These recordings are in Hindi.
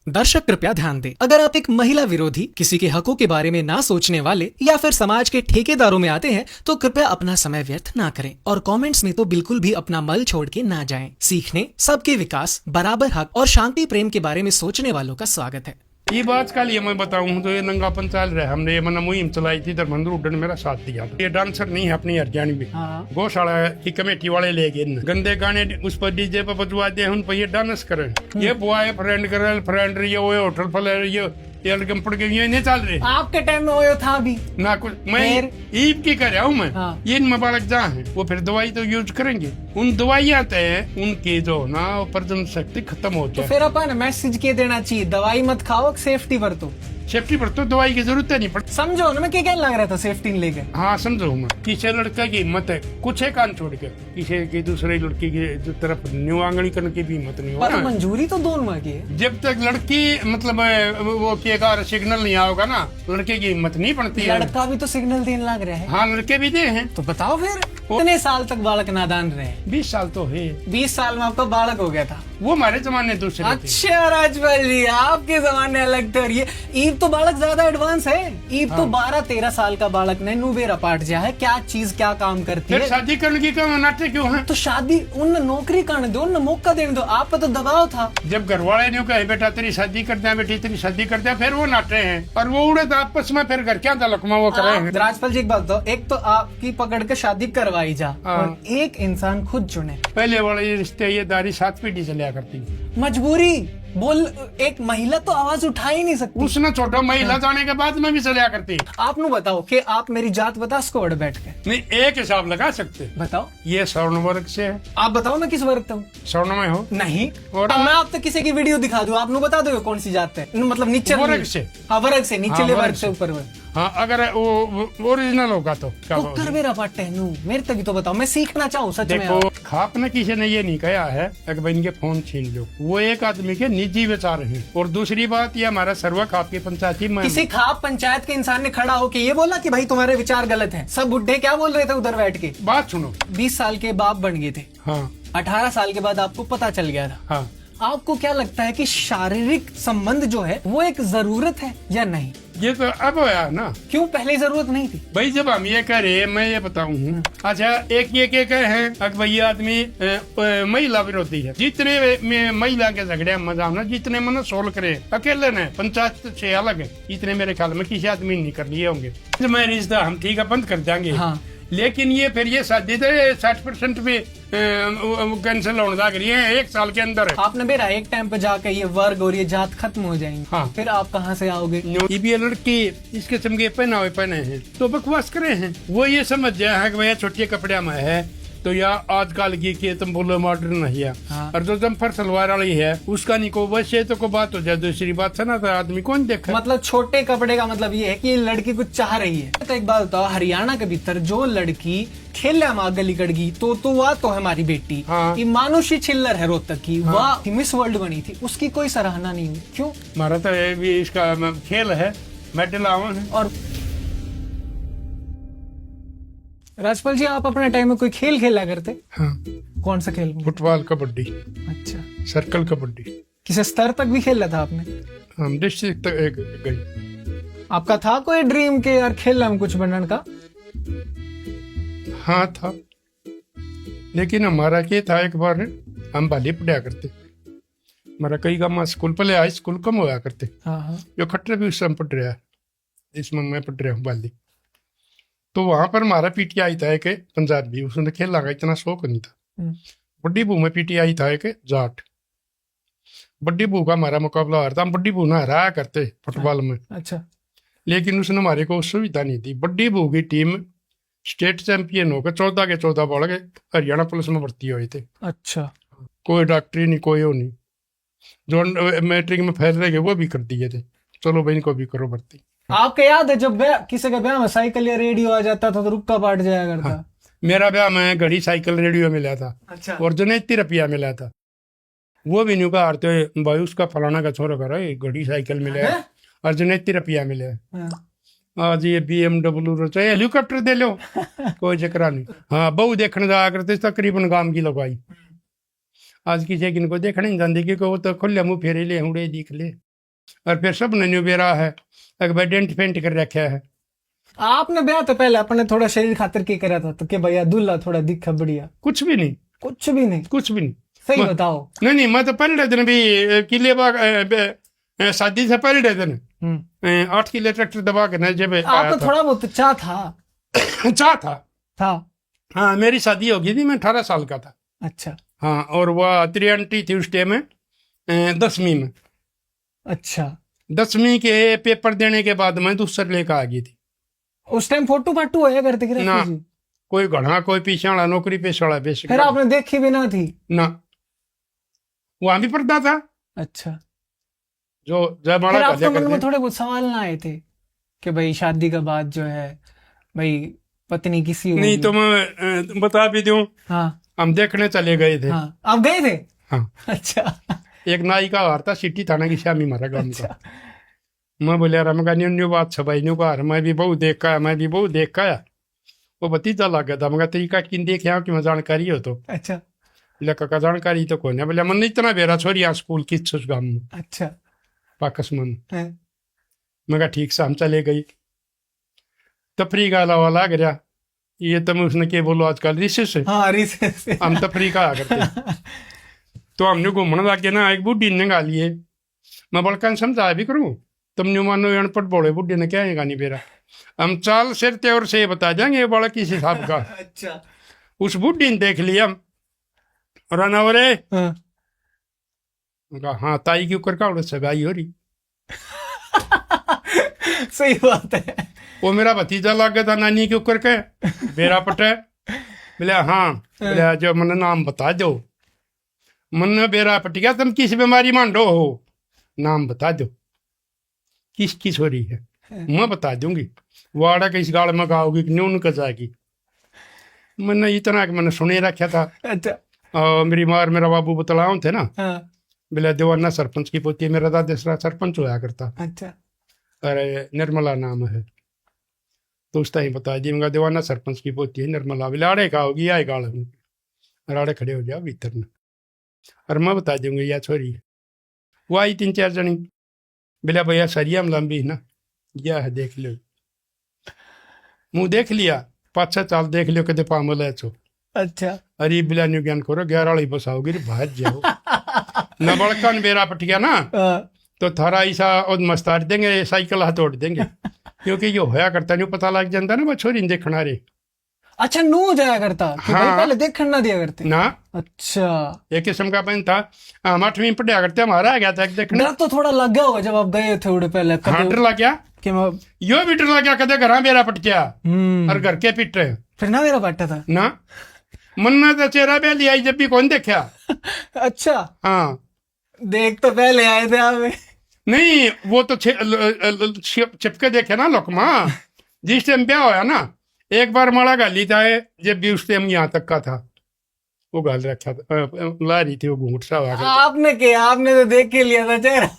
दर्शक कृपया ध्यान दें, अगर आप एक महिला विरोधी, किसी के हकों के बारे में ना सोचने वाले या फिर समाज के ठेकेदारों में आते हैं तो कृपया अपना समय व्यर्थ ना करें और कमेंट्स में तो बिल्कुल भी अपना मल छोड़ के ना जाएं। सीखने, सबके विकास, बराबर हक और शांति प्रेम के बारे में सोचने वालों का स्वागत है। ये बात का लिए मैं बताऊं तो ये नंगापन चल रहा है। हमने ये मुहिम चलाई थी, धर्मेंद्र हुड्डा ने मेरा साथ दिया। ये डांसर नहीं है अपनी हरियाणी में, गौशाला की कमेटी वाले ले गए गंदे गाने उस पर डीजे पर बजवा दे, उन पर ये डांस करें। ये बॉय फ्रेंड गर्ल फ्रेंड ये होटल फल ये लड़के पड़ गए, ये नहीं चल रहे। आपके टाइम में वो था भी ना कुछ। मैं ईद की कर रहा हूँ मैं। ये मुबारक जहाँ है वो फिर दवाई तो यूज करेंगे। उन दवाई आते हैं उनकी जो ना प्रजनन शक्ति खत्म हो जाए। तो फिर अपन मैसेज के देना चाहिए, दवाई मत खाओ, सेफ्टी बरतो। सेफ्टी पर तो दवाई की जरूरत नहीं पड़ती। समझो ना मैं क्या लग रहा था सेफ्टी लेके। हाँ समझो मैं, किसी लड़का की हिम्मत है कुछ है कान छोड़ के किसी की दूसरे लड़की की तरफ न्यू आंगली करने की भी हिम्मत नहीं पर मंजूरी तो दोनों की है। जब तक लड़की मतलब वो केगा सिग्नल नहीं आओगा ना, लड़के की हिम्मत नहीं बनती है। लड़का भी तो सिग्नल देने लग रहा है। हाँ लड़के भी दे हैं। तो बताओ फिर कितने साल तक बालक नादान रहे? 20 साल तो है। 20 साल में आपका बालक हो गया था। वो हमारे जमाने दूसरे थे। अच्छा राजपाल जी, आपके जमाने अलग थे। और ये ईब तो बालक ज्यादा एडवांस है। ईब तो 12-13 साल का बालक ने नुबेरा पाट जा है, क्या चीज क्या काम करती है। शादी करने की क्यों नाटे क्यों है? तो शादी उन नौकरी करने दो, उन मौका देने दो। आप पे तो दबाव था। जब घर वाले ने कहा बेटा तेरी शादी कर दिया, बेटी तेरी शादी कर दिया, फिर वो नाटे हैं और वो उड़े तो आपस में फिर घर क्या लकमा वो करे हैं। राजपाल जी एक बात दो, एक तो आपकी पकड़ के शादी करवाई जा और एक इंसान खुद चुने। पहले वाले रिश्ते ये दारी 7 पीढ़ी चलिया करती। मजबूरी बोल, एक महिला तो आवाज उठा ही नहीं सकती। उसने छोटा महिला जाने के बाद में भी चलिया करती। आप नु बताओ कि आप मेरी जात बता स्कोर बैठ के नहीं एक हिसाब लगा सकते। बताओ। ये स्वर्ण वर्ग से है। आप बताओ मैं किस वर्ग का हूँ? स्वर्ण में हो? नहीं। और मैं आप तक किसी की वीडियो दिखा दूं, आप नु बता दो कौन सी जात है, मतलब नीचे वर्ग से। हाँ वर्ग से, नीचे वर्ग से ऊपर वर्ग। हाँ अगर वो ओरिजिनल होगा तो क्या कर मेरा पाटे नु मेरे तक तो बताओ, मैं सीखना चाहूँ सच में। देखो खाप ने किसी ने ये नहीं कहा है कि भाई इनके फोन छीन लो, वो एक आदमी के निजी विचार हैं। और दूसरी बात ये हमारा सर्वा खाप की पंचायती में किसी खाप पंचायत के इंसान ने खड़ा होके ये बोला कि भाई तुम्हारे विचार गलत हैं। सब बुढ़े क्या बोल रहे थे उधर बैठ के? बात सुनो। 20 साल के बाप बन गए थे। हाँ 18 साल के बाद आपको पता चल गया था। हाँ आपको क्या लगता है कि शारीरिक संबंध जो है वो एक जरूरत है या नहीं? ये तो अब होया ना। क्यों पहले जरूरत नहीं थी? भाई जब हम ये कह रहे, मैं ये बताऊं। अच्छा एक ये क्या हैं अगर भाई आदमी महिला विरोधी है। जितने महिला के झगड़े मजा ना, जितने मन सोल्व करे अकेले ने, पंचायत से अलग है, इतने मेरे ख्याल में किसी आदमी नहीं कर लिए होंगे। मैं रिश्ता हम ठीक है बंद कर देंगे। हाँ। लेकिन ये फिर ये शादी 60% पे कैंसिल होने लग रही है 1 साल के अंदर। आपने बेरा एक टाइम पे जाकर ये वर्ग और ये जात खत्म हो जाएंगे। हाँ। फिर आप कहाँ से आओगे? ये भी लड़की इस किस्म के पहने हैं तो बकवास करे हैं। वो ये समझ जाए है कि भैया छोटे कपड़े में है तो या आजकल की तुम बोलो मॉडर्न है। हाँ। और जो जम्फर सलवार वाली है उसका नहीं को बस ये तो को बात हो जाए। दूसरी बात है ना तो आदमी कौन देखा। मतलब छोटे कपड़े का मतलब ये है कि लड़की कुछ चाह रही है। तो एक बात बताओ, हरियाणा के भीतर जो लड़की खेल माँ गली कड़गी तो वह तो है हमारी बेटी। हाँ। मानुषी छिल्लर है रोहतक की। हाँ। वह मिस वर्ल्ड बनी थी, उसकी कोई सराहना नहीं हुई। क्यों? हमारा तो ये भी इसका खेल है, मेडल आवन है। और राजपाल जी आप अपने टाइम में कोई खेल खेला करते? हाँ। कौन सा खेल? फुटबॉल, कबड्डी। अच्छा। सर्कल कबड्डी। किसी स्तर तक भी खेला था आपने? हम डिस्ट्रिक्ट तक गए। आपका था कोई ड्रीम के यार खेलना में कुछ बनने का? हाँ था, लेकिन हमारा क्या था, एक बार हम बाली पढ़ाया करते। हमारा कई काम स्कूल पहले हाई स्कूल कम होया करते। हाँ। जो खट्टे भी उस समय पढ़ रहा है, जिसमें मैं पढ़ रहा हूँ बाली। तो वहां पर हमारा पीटीआई था कि पंजाबी, उसने खेलने का इतना शौक नहीं था। बड्डी बू में पीटीआई था कि जाट। बड्डी बू का हमारा मुकाबला हो रहा था, हम बड्डी बू ने हराया करते फुटबॉल में। अच्छा। लेकिन उसने हमारे को सुविधा नहीं दी। बड्डी बू की टीम स्टेट चैंपियन होकर 14 के 14 बढ़ गए, हरियाणा पुलिस में भर्ती हुए थे। अच्छा। कोई डॉक्टरी नहीं, कोई वो नहीं। जो मैट्रिक में फेल रहे वो भी कर दिए थे, चलो भाई इनको भी करो भर्ती। आपको याद है जब किसी का ब्याह में साइकिल या रेडियो आ जाता था तो रुक्का पाट जाया करता? हाँ। मेरा ब्याह में घड़ी साइकिल रेडियो मिला था। अच्छा। और जनैती रुपया मिला था। वो भी न्यू का हारते हुए भाई उसका फलाना का छोरा करा घड़ी साइकिल मिला है और जनैती रुपया मिला है। आज ये BMW चाहे हेलीकॉप्टर दे लो कोई चक्कर नहीं। हाँ बहु देखने जाया करते तकरीबन गांव की लगवाई। आज किसी किन को देखने नहीं जाती क्योंकि वो तो खुले मुँह फेरे ले हुए दिख ले। और फिर सब ने न्यू बेरा है एक बार डेंट पेंट कर रखा है। आपने ब्याह तो पहले अपने थोड़ा शरीर खातिर के करा था तो के भैया दूल्हा थोड़ा दिखा बढ़िया? कुछ भी नहीं, कुछ भी नहीं। कुछ भी नहीं। सही बताओ। नहीं मैं तो पहले दिन भी किले बाग शादी से पहले दिन 8 किलो ट्रैक्टर दबा के ना जब आपको थोड़ा बहुत चाह था? चाह था। हाँ मेरी शादी हो गई थी, मैं 18 साल का था। अच्छा। हाँ और वह त्रियंटी थी उस टाइम में 10वीं में। अच्छा 10वीं के पेपर देने के बाद मैं दूसरे लेकर आ गई थी। उस टाइम फोटो फाटू होया करते ना कोई घना कोई पीछे वाला नौकरी पेश वाला बेश। फिर आपने देखी भी ना थी? ना वहां भी पर्दा था। अच्छा जो जयमाला आपके मन में थोड़े बहुत सवाल ना आए थे कि भाई शादी के बाद जो है भाई पत्नी किसी नहीं तो मैं बता भी दूं। हाँ हम देखने चले गए थे। हाँ आप गए थे? हाँ अच्छा। एक नाई का हार था सिटी थाना की श्यामी मारा गांव का। मैं बोलिया रमगा न्यू बात छबाई न्यू का मैं भी बहुत देख का मैं भी बहुत देख का वो भतीजा लग गया था। मगर तरीका किन देख यहाँ की मैं जानकारी हो तो। अच्छा बोले काका जानकारी तो कौन है? बोले मन इतना बेरा छोरी यहाँ स्कूल की गांव में। अच्छा पाकस मन मगर ठीक से हम चले गई तफरी का अलावा लग रहा ये तो मैं उसने के बोलो आजकल रिसेस है। हाँ रिसेस हम तफरी का करते तो हमने घूमने लग गया ना। एक बुढ़ी ने गा लिए मैं बड़का समझाया भी करूँ तुम न्यू मानो अनपढ़ बोले बुढ़ी ने क्या है नहीं बेरा हम चाल सिर त्योर से बता जाएंगे बड़ा किस हिसाब का। अच्छा उस बुढ़ी ने देख लिया रानावरे हाँ ताई के ऊपर का सगाई हो रही। सही बात है। वो मेरा भतीजा लग गया था नानी के ऊपर के बेरा पटे बोले हाँ बोले जो मन नाम बता दो मन बेरा पट गया तुम किस बीमारी मांडो हो नाम बता दो किस किस हो रही है मैं बता दूंगी वाड़ा के इस गाड़ में गाओगी कि न्यून का जाएगी। मैंने इतना कि मैंने सुने रखा था। अच्छा मेरी मार मेरा बाबू बतलाओ थे ना। बोले देवाना सरपंच की पोती मेरा दादा सरपंच होया करता। अच्छा अरे निर्मला नाम है तो उस टाइम बता दी मैं देवाना सरपंच की पोती है निर्मला। बोले आड़े का होगी आए गाड़ आड़े खड़े हो जाओ भीतर में और मैं बता दूंगी या छोरी वो आई 3-4 जनी। बोले भैया सरिया में लंबी ना यह है देख लो मुँह देख लिया 5-6 चाल देख लियो कदे पामल है छो। अच्छा अरे बिला न्यू ज्ञान करो 11 वाली बसाओगी भाज जाओ न बड़का बेरा पट गया ना तो थारा ऐसा और मस्तार देंगे साइकिल हाथ तोड़ देंगे क्योंकि ये होया करता नहीं पता लग जाता ना छोरी देखना रे। अच्छा नू जाया करता कि हाँ, पहले देखना ना दिया करते ना। अच्छा एक किस्म का पेन था हम 8वीं पढ़ा करते हमारा आ गया था देखना। डर तो थोड़ा लग गया होगा जब आप गए थे उड़े पहले। हाँ डर लग गया कि यो भी डर लग गया कदे घर मेरा पट गया और घर के पिट रहे फिर ना मेरा पट्टा था ना मन में तो चेहरा पे लिया जब भी कौन देखा। अच्छा हाँ देख तो पहले आए थे आप नहीं वो तो चिपके देखे ना लोकमा जिस टाइम ब्याह होया ना एक बार माड़ा गाली था जब भी उस टाइम यहाँ तक का था वो गाल रखा था ला रही थी वो घूंघट सा आपने क्या आपने तो देख के लिया था चेहरा।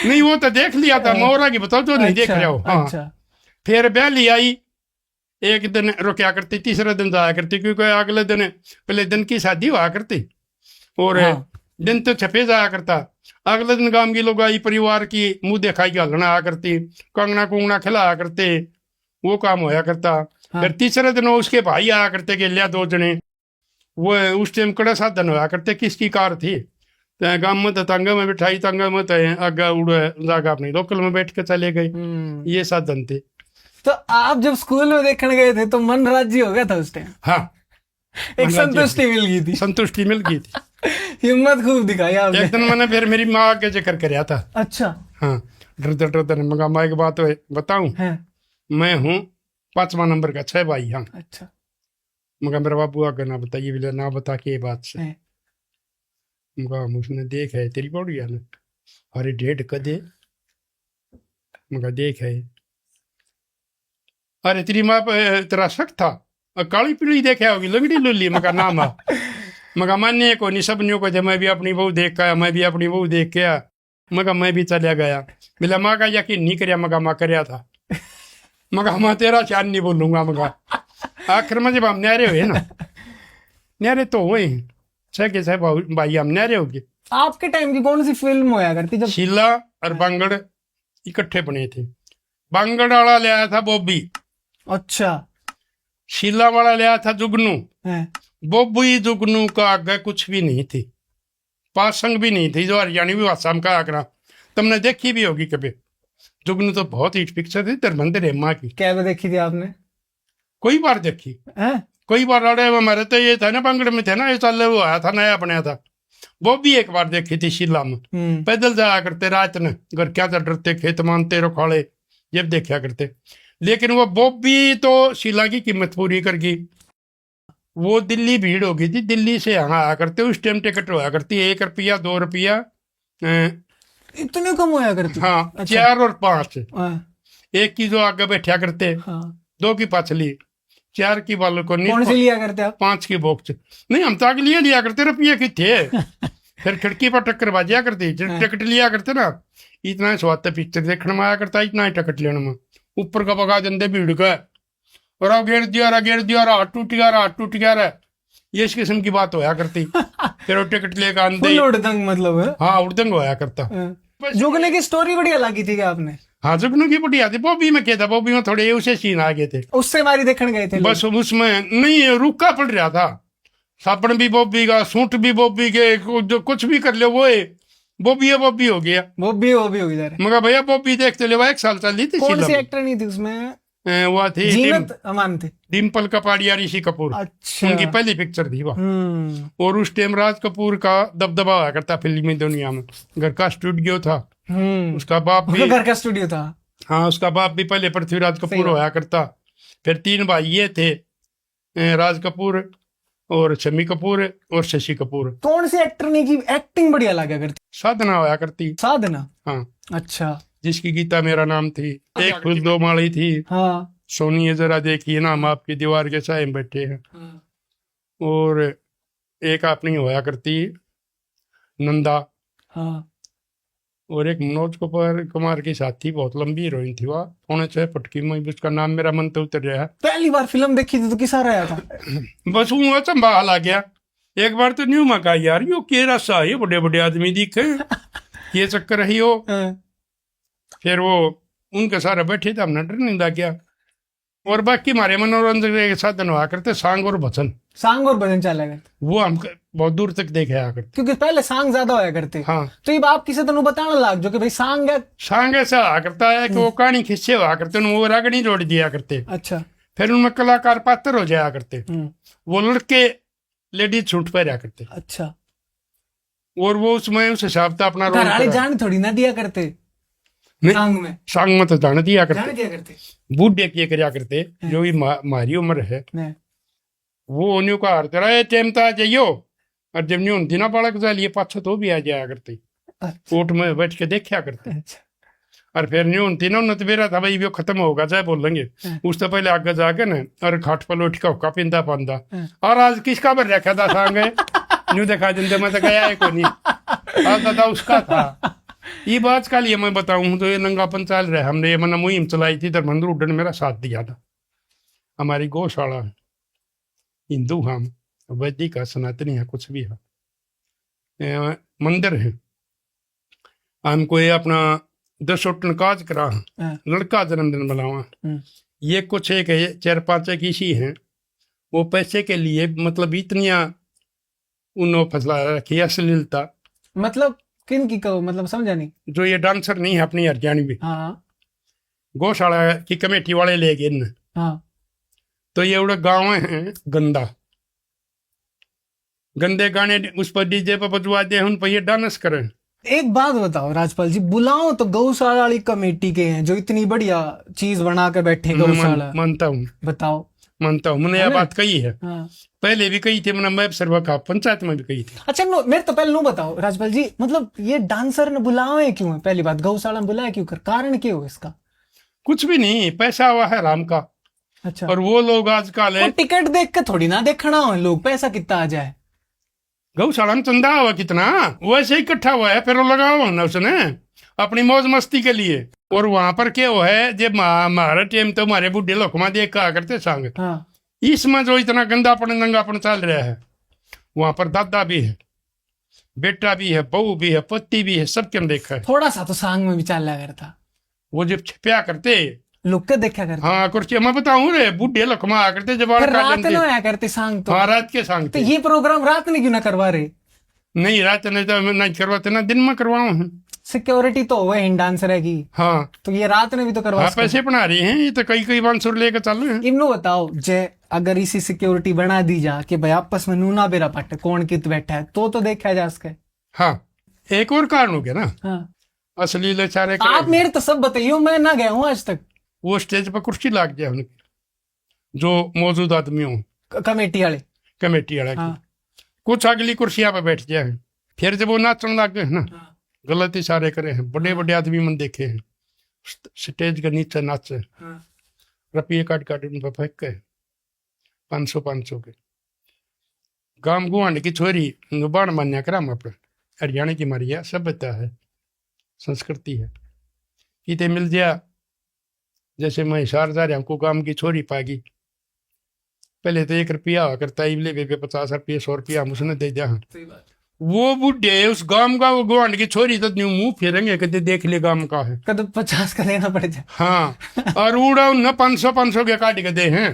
नहीं वो तो देख लिया था मोहरा की बताओ तो नहीं देख रहे हो। हाँ अच्छा। फिर ब्याह ली आई एक दिन रुकया करती तीसरे दिन जाया करती क्योंकि अगले दिन पहले दिन की शादी हुआ करती और दिन तो छपे जाया करता। अगले दिन गांव की लोग आई परिवार की मुंह दिखाई के हलना आया करती कंगना कुंगना खिलाया करते वो काम होया करता। हाँ। फिर तीसरे दिन उसके भाई आया करते के लिया 2 जने वो उस टाइम कड़ा साधन होया करते किसकी कार थी गांव में तो तंगे में बिठाई तंगे में तो आगे उड़े जाकर अपनी लोकल में बैठ के चले गए ये साधन थे। तो आप जब स्कूल में देखने गए थे तो मन राज्य हो गया था उस टाइम? हाँ एक संतुष्टि मिल गई थी। संतुष्टि मिल गई थी हिम्मत खूब दिखाई आपने। एक दिन मैंने फिर मेरी माँ के जिक्र कराया था। अच्छा हाँ डरते मगा माँ की बात बताऊं मैं हूँ 5वां नंबर का 6 भाई। हाँ अच्छा मगर मेरा बाबू आगे ना बताइए बोले ना बता के बात से मगा उसने देख है तेरी पड़ गया ना अरे 1.5 कदे मगा देख है अरे तेरी माँ तेरा शक था काली पीली देखा होगी लंगड़ी लुल्ली मगा नाम मगा मान्य को नहीं सब न्यू को मैं भी अपनी बहू देख के आया मैं भी अपनी बहू देख के आया मगा मैं भी चला गया बोला माँ का यकीन नहीं कराया मगा माँ कराया था मगा माँ तेरा चांद नहीं बोलूंगा मगा आखिर में जब हम न्यारे हुए ना न्यारे तो हुए 6 के 6 भाई हम न्यारे हो गए। आपके टाइम की कौन सी फिल्म होया करती जब? शीला और बांगड़ इकट्ठे बने थे। बांगड़ वाला ले आया था बॉबी, अच्छा, शीला वाला ले आया था जुगनू। है बॉबी जुगनू का आगे कुछ भी नहीं थी, पासंग भी नहीं थी, जो हरियाणी भाषा में कहा करा। तुमने देखी भी होगी कभी। जुगनू तो बहुत हिट पिक्चर थी धर्मेंद्र हेम्मा की। क्या देखी थी आपने? कोई बार देखी, कोई बार। अरे हमारे तो ये था ना बांगड़ में थे ना, ये साल वो आया था, नया बनाया था। वो भी एक बार देखी थी शीला में। पैदल जाया करते रात ने, घर क्या डरते खेत मानते रखवाड़े, ये देखा करते। लेकिन वो बॉबी तो शीला की कीमत पूरी कर गई। वो दिल्ली भीड़ हो गई थी, दिल्ली से यहाँ आया करते। उस टाइम टिकट होया करती 1 रुपया 2 रुपया, इतने कम होया करती? हाँ, अच्छा। 4 और 5। एक की जो आगे बैठा करते, 2 की पछली, 4 की बालकोनी। कौन सी लिया करते आप? 5 की बॉक्स। नहीं, हम तो आगे लिया करते, रुपये की थे। फिर खिड़की पर टक्कर बाजिया करती। टिकट लिया करते ना, इतना स्वाद पिक्चर देखने में आया करता, इतना ही टिकट लेने में। ऊपर का बगा देंदे भीड़ का, और गिर दिया रहा, टूट गया रहा, ये इस किस्म की बात होया करती। फिर वो टिकट लेकर आंदे, उड़दंग मतलब है? हाँ, उड़दंग होया करता। जुगनू की स्टोरी बढ़िया लगी थी क्या आपने? हाँ, जुगनू की बढ़िया थी। बॉबी में क्या था, बॉबी में थोड़े उसे सीन आ गए थे, उससे हमारी देखने गए थे बस उसमें नहीं रुका पड़ रहा था। साबुन भी बॉबी का, सूट भी बॉबी के, जो कुछ भी कर ले वो है बॉबी हो गया। बॉबी हो गया। मगर भैया बॉबी देखते ले 1 साल चली थी। कौन सी एक्टर नहीं थी उसमें? वो थी जीनत अमान थी, डिम्पल कपाड़िया, ऋषि कपूर। अच्छा। उनकी पहली पिक्चर थी वह। और उस टाइम राज कपूर का दबदबा हुआ करता फिल्मी दुनिया में। घर का स्टूडियो था, उसका बाप भी घर का स्टूडियो था। हाँ, उसका बाप भी पहले पृथ्वीराज कपूर होया करता। फिर 3 भाई ये थे, राज कपूर और शम्मी कपूर और शशि कपूर। कौन सी एक्टर ने की एक्टिंग बढ़िया लगा करती? साधना होया करती। साधना? हाँ, अच्छा। जिसकी गीता मेरा नाम थी। एक फूल 2 माली थी। हाँ। सोनिए जरा देखिए ना, हम आपकी दीवार के साए में बैठे हैं। और एक अपनी होया करती नंदा। हाँ। और एक मनोज कुमार की साथी, बहुत लंबी हीरोइन थी वह, 6.25 फुट की। मैं उसका नाम मेरा मन तो उतर रहा है। पहली बार फिल्म देखी थी तो किसा रहा था? बस वो चंबाल आ गया। एक बार तो न्यू मका यार, यो के रसा ये बड़े बड़े आदमी दिखे, ये चक्कर रही हो। फिर वो उनके सारे बैठे थे, हमने डर नहीं लग गया। और बाकी हमारे मनोरंजन के साधन हुआ करते सांग और भजन चला करते। वो हम बहुत दूर तक देखे आया करते, क्योंकि पहले सांग ज्यादा होया करते। हाँ। तो ये आप किसी तरह बताना लाग जो कि भाई सांग ऐसा हुआ करता है कि वो कहानी खिस्से हुआ करते, वो रागनी जोड़ दिया करते। अच्छा। फिर उनमें कलाकार पात्र हो जाया करते। वो लड़के लेडीज छूट पे रहा करते। अच्छा। और वो उसमें उस हिसाब से अपना रोल जान थोड़ी ना दिया करते। सांग में तो जान दिया करते, बूढ़े किए करया करते। जो भी हमारी उम्र है वो उन्हीं का हार तेरा टेमता जाइयो। और जब नहीं होती ना बालक जा लिए पाछो तो भी आ जाया करते, कोर्ट में बैठ के देखा करते। और फिर नहीं होती ना, उन्हें तो मेरा था भाई वो खत्म होगा चाहे बोलेंगे। उससे पहले आगे जाके ना और खाट पर लोट का हुक्का पिंदा पांदा। और आज किसका पर रखा था सांग न्यू देखा जिंदे में तो गया है को नहीं आता था उसका था। ये बात का लिए मैं बताऊं तो ये नंगापन चल रहा है। हमने ये मना मुहिम चलाई थी, धर्मेंद्र हुड्डा ने मेरा साथ दिया था। हमारी गौशाला हिंदू हम वैदिक है, सनातनी है, कुछ भी है, मंदिर है। हमको ये अपना 10 टन काज करा, लड़का जन्मदिन बनावा। ये कुछ एक 4-5 एक इसी हैं, वो पैसे के लिए मतलब इतनिया उन्होंने फसला रखी अश्लीलता। मतलब किन की कहो, मतलब समझा नहीं। जो ये डांसर नहीं है अपनी हरियाणी भी, गौशाला की कमेटी वाले ले गए। तो ये उड़े गाँव है गंदा, गंदे गाने उस पर डीजे पर बजवा दे, उन पर ये डांस करें। एक बात बताओ राजपाल जी, बुलाओ तो गौशाला वाली कमेटी के हैं जो इतनी बढ़िया चीज बना के बैठे गौशाला। मानता हूँ, बताओ। मानता हूँ, मैंने यह बात कही है। पहले भी कही थी, मैं सर्वा का पंचायत में भी कही थी। अच्छा मेरे तो पहले बताओ राजपाल जी, मतलब ये डांसर ने बुलावे क्यों है? पहली बात, गौशाला में बुलाया क्यों, कारण क्यों इसका? कुछ भी नहीं, पैसा हुआ है राम का। अच्छा। और वो लोग आजकल टिकट देख के थोड़ी ना देखना हो लोग, पैसा कितना आ जाए। गौशाला में चंदा हुआ कितना वैसे ही इकट्ठा हुआ है, फिर वो लगा हुआ ना उसने अपनी मौज मस्ती के लिए। और वहां पर क्या हुआ है, जब हमारा टाइम तो हमारे बुढ़े लोग देख कहा करते संग। इसमें जो इतना गंदापन नंगापन चल रहा है, वहां पर दादा भी है, बेटा भी है, बहू भी है, पति भी है, सबके हम देखा है। थोड़ा सा तो सांग में भी चल रहा था। वो जब छपया करते लुक के देखा करते। हाँ कुर्सी मैं बताऊं रे बूढ़े लखमा आ करते जब फिर रात में आया करते सांग तो। हाँ रात के सांग तो ये प्रोग्राम रात में क्यों ना करवा रहे? नहीं रात नहीं तो नहीं करवाते ना, दिन में करवाऊं। सिक्योरिटी तो हुए इन डांसर की। हाँ तो ये रात में भी तो करवा। हाँ पैसे बना रही हैं ये तो, कई बांसुर लेकर चालू है। इन्हों बताओ जे अगर इसी सिक्योरिटी बना दी जा कि भाई आपस में नूना बेरा पट कौन कित बैठा है तो देखा जा सके। हाँ एक और कारण हो गया ना। हाँ अश्लील चारे आप मेरे तो सब बताइयो, मैं ना गया हूँ आज तक। वो स्टेज पर कुर्सी लाग गया उनकी जो मौजूद आदमी हो कमेटी वाले वाला की कुछ अगली कुर्सियां पर बैठ गया है। फिर जब वो नाचने लग गए ना, गलत इशारे करे हैं, बड़े बड़े आदमी मन देखे हैं स्टेज के नीचे नाचे, रुपये काट उन पर फेंक गए 500 के। गांव गुआंड की छोरी बाण मान्या करा हम अपने हरियाणा की मारिया सभ्यता है, संस्कृति है। किते मिल गया जैसे मैं हिसार जा रहा हमको गांव की छोरी पागी, पहले तो 1 रुपया हुआ करता इबले बेबे 50 रुपये 100 रुपया हम उसने दे दिया। वो बुढ़े उस गांव का वो गुआंड की छोरी तो मुंह फेरेंगे कदे देख ले गांव का है, कद 50 का लेना पड़ जाए। हाँ और उड़ा उन 500 के काट के दे हैं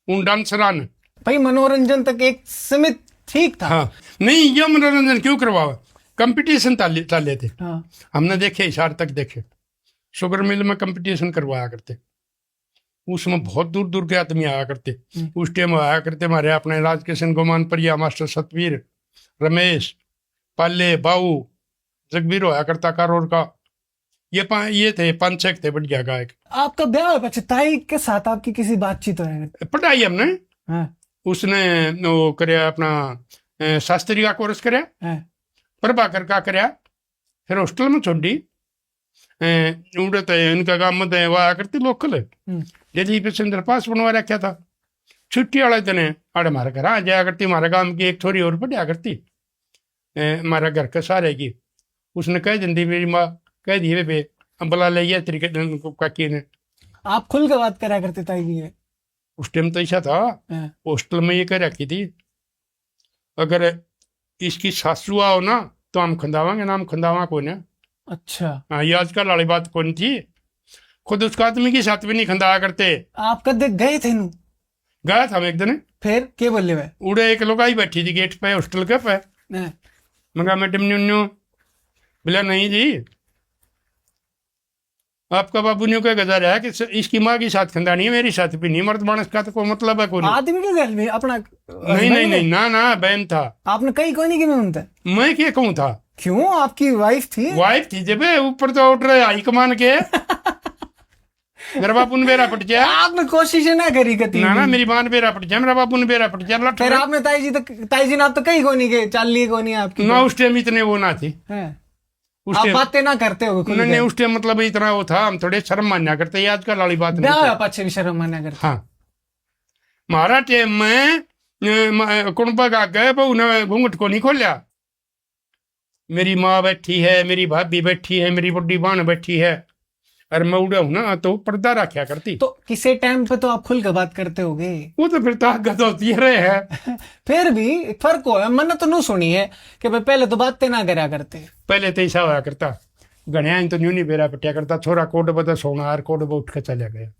उन डांसरा ने। भाई मनोरंजन तक एक सीमित ठीक था। हाँ नहीं ये मनोरंजन क्यों करवावा, कंपटीशन चाले थे। हाँ। हमने देखे हिसार तक देखे शुगर मिल में कंपटीशन करवाया करते, उसमें बहुत दूर दूर के आदमी आया करते। उस टाइम आया करते हमारे अपने राजकिशन गोमान परिया मास्टर सतवीर रमेश पाले बाऊ जगबीर होया करता कारोर का, ये थे 5-6 थे बढ़िया गायक। आपका ब्याह है ताई के साथ आपकी किसी बातचीत हो? पढ़ाई हमने। हाँ। उसने वो करया अपना शास्त्री का कोर्स करया। हाँ। प्रभाकर का करया, फिर हॉस्टल में छोड़ी इनका काम मत वह करती लोकल जैसे पैसेंजर पास बनवा रखा था। छुट्टी वाले दिन अरे हमारे घर आ जाया करती, हमारे गांव की एक छोरी और पढ़िया करती हमारे घर के सारे की। उसने कह दी मेरी माँ कह दी वे बुला लिया तरीके काकी ने। आप खुल के बात करा करते ताई की? उस टाइम तो ऐसा था हॉस्टल में ये कह रखी थी अगर इसकी सासू आओ ना तो हम खंदावांगे ना, हम खंदावा को ना। अच्छा हाँ ये आजकल वाली बात कौन थी, खुद उसका आदमी के साथ भी नहीं खंदाया करते। आप कद गए थे नू? गया था मैं एक दिन। फिर क्या बोले वे? उड़े एक लोग आई बैठी थी गेट पे हॉस्टल के पे, मगा मैडम न्यू बोला नहीं जी आपका बाबू न्यू का गजा रहा है कि इसकी माँ की साथ खंदानी है, मेरी साथ भी नहीं, मर्द मानस का तो कोई मतलब है कोई आदमी के घर में अपना नहीं ना बहन था। आपने कहीं कोई नहीं कि मैं क्या कहूँ था? क्यों आपकी वाइफ थी जब ऊपर तो उठ रहे हाई कमान के मेरा बापू ने बेरा पट गया। आपने कोशिश ना करी कती ना मेरी मां ने बेरा पट गया, मेरा बापू ने बेरा पट गया। फिर आपने ताई जी ने आप तो कहीं को नहीं गए, चाल लिए को नहीं आपकी ना। उस टाइम इतने वो ना थी, आप बातें ना करते हो? नहीं उस टाइम मतलब इतना वो था, हम थोड़े शर्म मान्या करते, आजकल वाली बात नहीं, पीछे भी शर्म मान्या करते। हाँ हमारा टाइम में कुंबा का गए बहू ने घूंघट को नहीं खोलिया, मेरी माँ बैठी है, मेरी भाभी बैठी है, मेरी बड़ी बहन बैठी है, अरे मैं उड़ा हूं ना तो पर्दा रखा करती। तो किसी टाइम पे तो आप खुल के बात करते होगे? वो तो फिर ताकत होती है फिर भी फर्क हो, मैंने तो नहीं सुनी है कि भाई पहले तो बातें ना करा करते। पहले तो ऐसा होया करता, गणिया तो न्यू नहीं बेरा पटिया करता, छोरा कोट बता सोना यार कोट उठ के चला गया,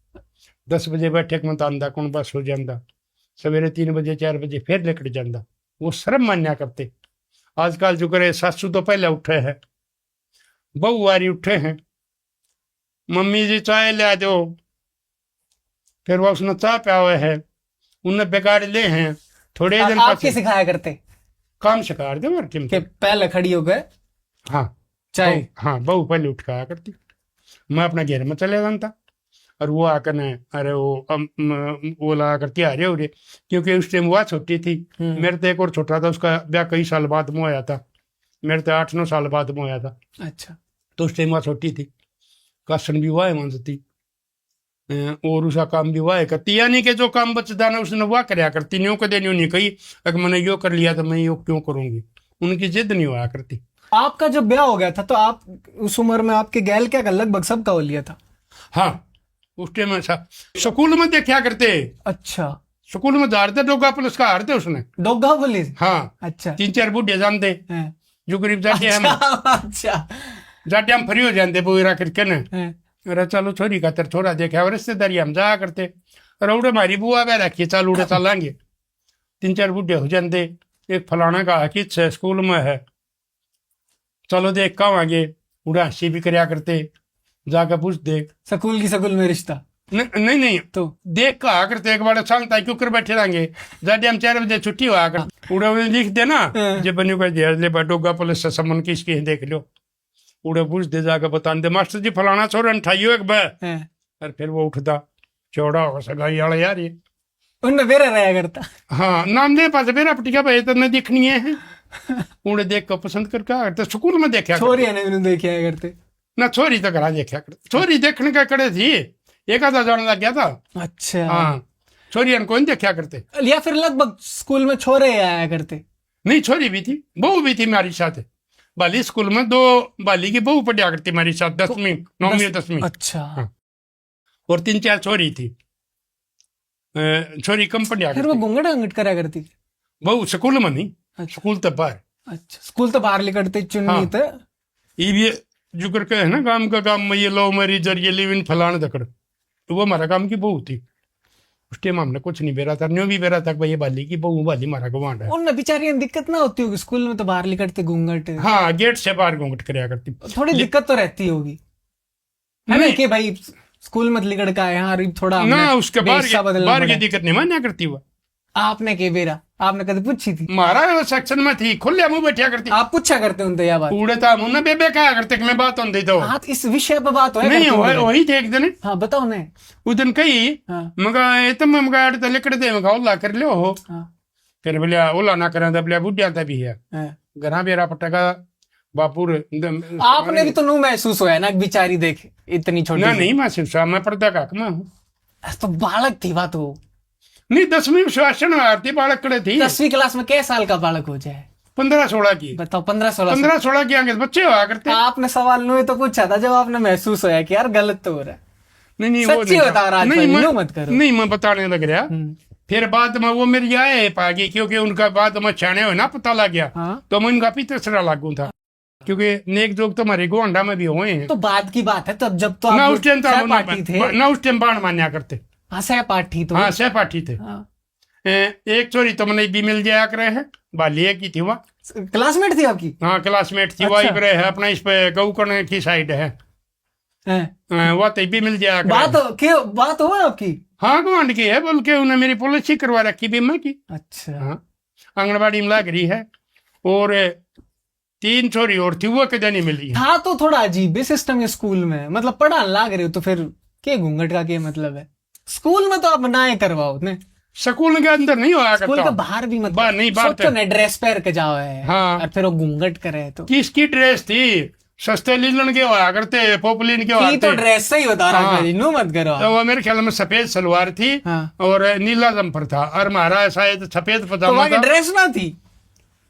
10 बजे बैठे मत आंदा कौन बस हो जाता, सवेरे 3 बजे 4 बजे फिर लेकर जाता, वो शर्म मान्या करते। आजकल जो करे सासू तो पहले उठे है, बहू वारी उठे हैं, मम्मी जी चाय ले दो, फिर वो उसने चाय पिया हुआ है, उन्हें बिगाड़ ले हैं थोड़े दिन। आपके सिखाया करते? काम सिखा दे के पहले खड़ी हो गए। हाँ चाय, हाँ बहू पहले उठ खाया करती, मैं अपना घेर में चले जाता और वो आकर ने अरे वो ला करके आ रहे हो रे, क्योंकि उस टाइम वो छोटी थी, मेरे तो एक और छोटा था, उसका ब्याह कई साल बाद में होया था, मेरे तो 8-9 साल बाद में होया था। अच्छा तो उस टाइम वो छोटी थी, कासन भी वाह मानती और उसका काम भी वाह करती, यानी कि जो काम बचता ना उसने वाह करया करती, न्यू कदे न्यू नहीं कही अगर मैंने यो कर लिया तो मैं यो क्यों करूंगी, उनकी जिद नहीं हुआ करती। आपका जब ब्याह हो गया था तो आप उस उम्र में आपके गैल क्या लगभग सबका हो लिया था? हाँ उस टाइम ऐसा स्कूल में देखा करते। अच्छा स्कूल में धारते डोगा पुलिस का हारते उसने, डोगा पुलिस? हाँ अच्छा 3-4 बूढ़े जानते जो गरीब जाते हैं। अच्छा जाते हम फ्री हो जाते पूरा करके ना, अरे चलो छोरी का तेरे थोड़ा देखा और रिश्तेदारी हम जाया करते और उड़े हमारी बुआ बह रखी चल उड़े चलेंगे 3-4 बुढ़े हो जाते एक फलाना का हकीत से स्कूल में है चलो देख कहाँ आगे उड़े हंसी भी कराया करते जाकर पूछ दे स्कूल में रिश्ता नहीं नहीं तो देख कहा करते एक बार शांत क्यों कर बैठे रहेंगे जाते हम 4 बजे छुट्टी हुआ कर उड़े उड़े लिख दे ना जे बनी को ले बैठोगा पुलिस से समन किसकी देख लो उड़े पूछ दे जाकर बता दे मास्टर जी फलाना छोरा ठाइयो एक बार और फिर वो उठता चौड़ा होगा सगाई वाला यार ये उनमें बेरा रहा करता हाँ नाम दे पास बेरा पटिका भाई तो न देखनी है उन्हें देख कर पसंद करके स्कूल में देखा छोरी ने देखा करते ना छोरी तो घर देखा करते छोरी देखने का करे थी एक आधा जाने लग गया था अच्छा हाँ छोरी कौन देखा करते या फिर लगभग स्कूल में छोरे आया करते नहीं छोरी भी थी बहू भी थी हमारी साथ बाली स्कूल में 2 बाली की बहू पढ़ा करती हमारी साथ 10वीं 9वीं 10वीं अच्छा हाँ। और 3-4 छोरी थी छोरी कम पढ़ा फिर वो घूंघट घूंघट करा करती बहू स्कूल में नहीं अच्छा। स्कूल तो बाहर अच्छा स्कूल तो बाहर लिखते चुन्नी तो ये जुगर के है ना काम में ये लव मैरिज और ये लिव इन फलाना दकड़ तो वो हमारा काम की बहू थी उस टाइम हमने कुछ नहीं बेरा था न्यू भी बेरा था भाई ये बाली की बहू बाली हमारा गवांड है उन बेचारियों दिक्कत ना होती होगी स्कूल में तो बाहर लिखते घूंघट हाँ गेट से बाहर घूंघट कराया करती थोड़ी दिक्कत तो रहती होगी है ना कि भाई स्कूल मत लिखड़ का यहाँ थोड़ा ना उसके बाहर की दिक्कत नहीं मान्या करती हुआ आपने के बेरा आपने कभी पूछी थी हमारा सेक्शन में थी खुले मुंह बैठा करती आप पूछा करते उनसे यह बात पूरे था मुन्ना बेबे कहा करते कि मैं बात होती तो हाँ इस विषय पर बात हो नहीं वही थे एक दिन हाँ बताओ ने उस दिन कही मगा तुम मगा तो लिकड़ दे मगा ओला कर लो हो फिर बोले ओला ना करें तो बोले बुढ़िया था भी है घरा बेरा पटका बापुर आपने भी तो नू महसूस होया ना बेचारी देख इतनी छोटी ना नहीं महसूस हुआ मैं पर्दा का मैं हूँ तो बालक थी बात हो नहीं 10वीं शासन आरती बालक कड़े थी 10वीं क्लास में कैसे साल का बालक हो जाए 15-16 की बताओ 15-16 की आगे बच्चे हुआ करते आपने सवाल नो तो पूछा था जब आपने महसूस होया कि यार गलत तो हो रहा है नहीं सच्ची बता रहा मत करो नहीं मैं बताने लग रहा फिर बाद में वो मेरी आए पागी क्योंकि उनका बाद में छाने हो ना पता लग गया तो मैं उनका भी तीसरा लागू था क्योंकि नेक जोग तो हमारे गोंडा में भी हुए हैं तो बाद की बात है तब जब तो ना उस टाइम थे ना उस टाइम बाण मान्या करते हाँ सहपाठी तो हाँ सहपाठी थे एक चोरी तो मैंने भी मिल जाया करे है बालिया की थी वहाँ क्लासमेट थी आपकी हाँ क्लासमेट थी वही पर है अपना इस पे गौकर्ण की साइड है वह तो भी मिल जाया बात हो आपकी हाँ गवांड की है बोल के उन्हें मेरी पॉलिसी करवा रखी बीमा की अच्छा हाँ आंगनबाड़ी में लग रही है और 3 छोरी और थी वो कदे नहीं मिली था तो थोड़ा अजीब है सिस्टम है स्कूल में मतलब पढ़ा लाग रहे हो तो फिर के घूंघट का क्या मतलब है स्कूल में तो आप ना करवाओ ने स्कूल के अंदर नहीं होया करता स्कूल के बाहर भी मतलब नहीं बात तो ने ड्रेस पहन के जाओ है हाँ और फिर वो घूंघट करे तो किसकी ड्रेस थी सस्ते लीलन के होया करते पोपलिन के होया तो ड्रेस से ही बता रहा है नो मत करो तो वो मेरे ख्याल में सफेद सलवार थी और नीला जम्पर था और हमारा शायद सफेद पजामा था ड्रेस ना थी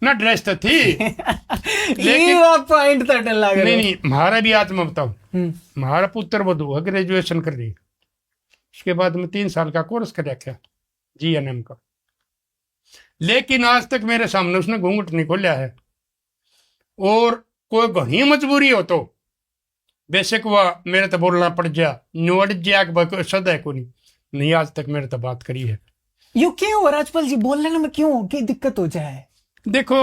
ना ड्रेस तो थी लेकिन पॉइंट तो लग नहीं नहीं हमारा भी आत्मा बताओ हमारा पुत्र वधु है ग्रेजुएशन कर रही उसके बाद में 3 साल का कोर्स कर रखा GNM का लेकिन आज तक मेरे सामने उसने घूंघट नहीं खोलिया है और कोई घनी मजबूरी हो तो बेशक वह मेरे तो बोलना पड़ जा नोट जा सदा को नहीं आज तक मेरे तो बात करी है यू क्यों राजपाल जी बोलने में क्यों क्या दिक्कत हो जाए देखो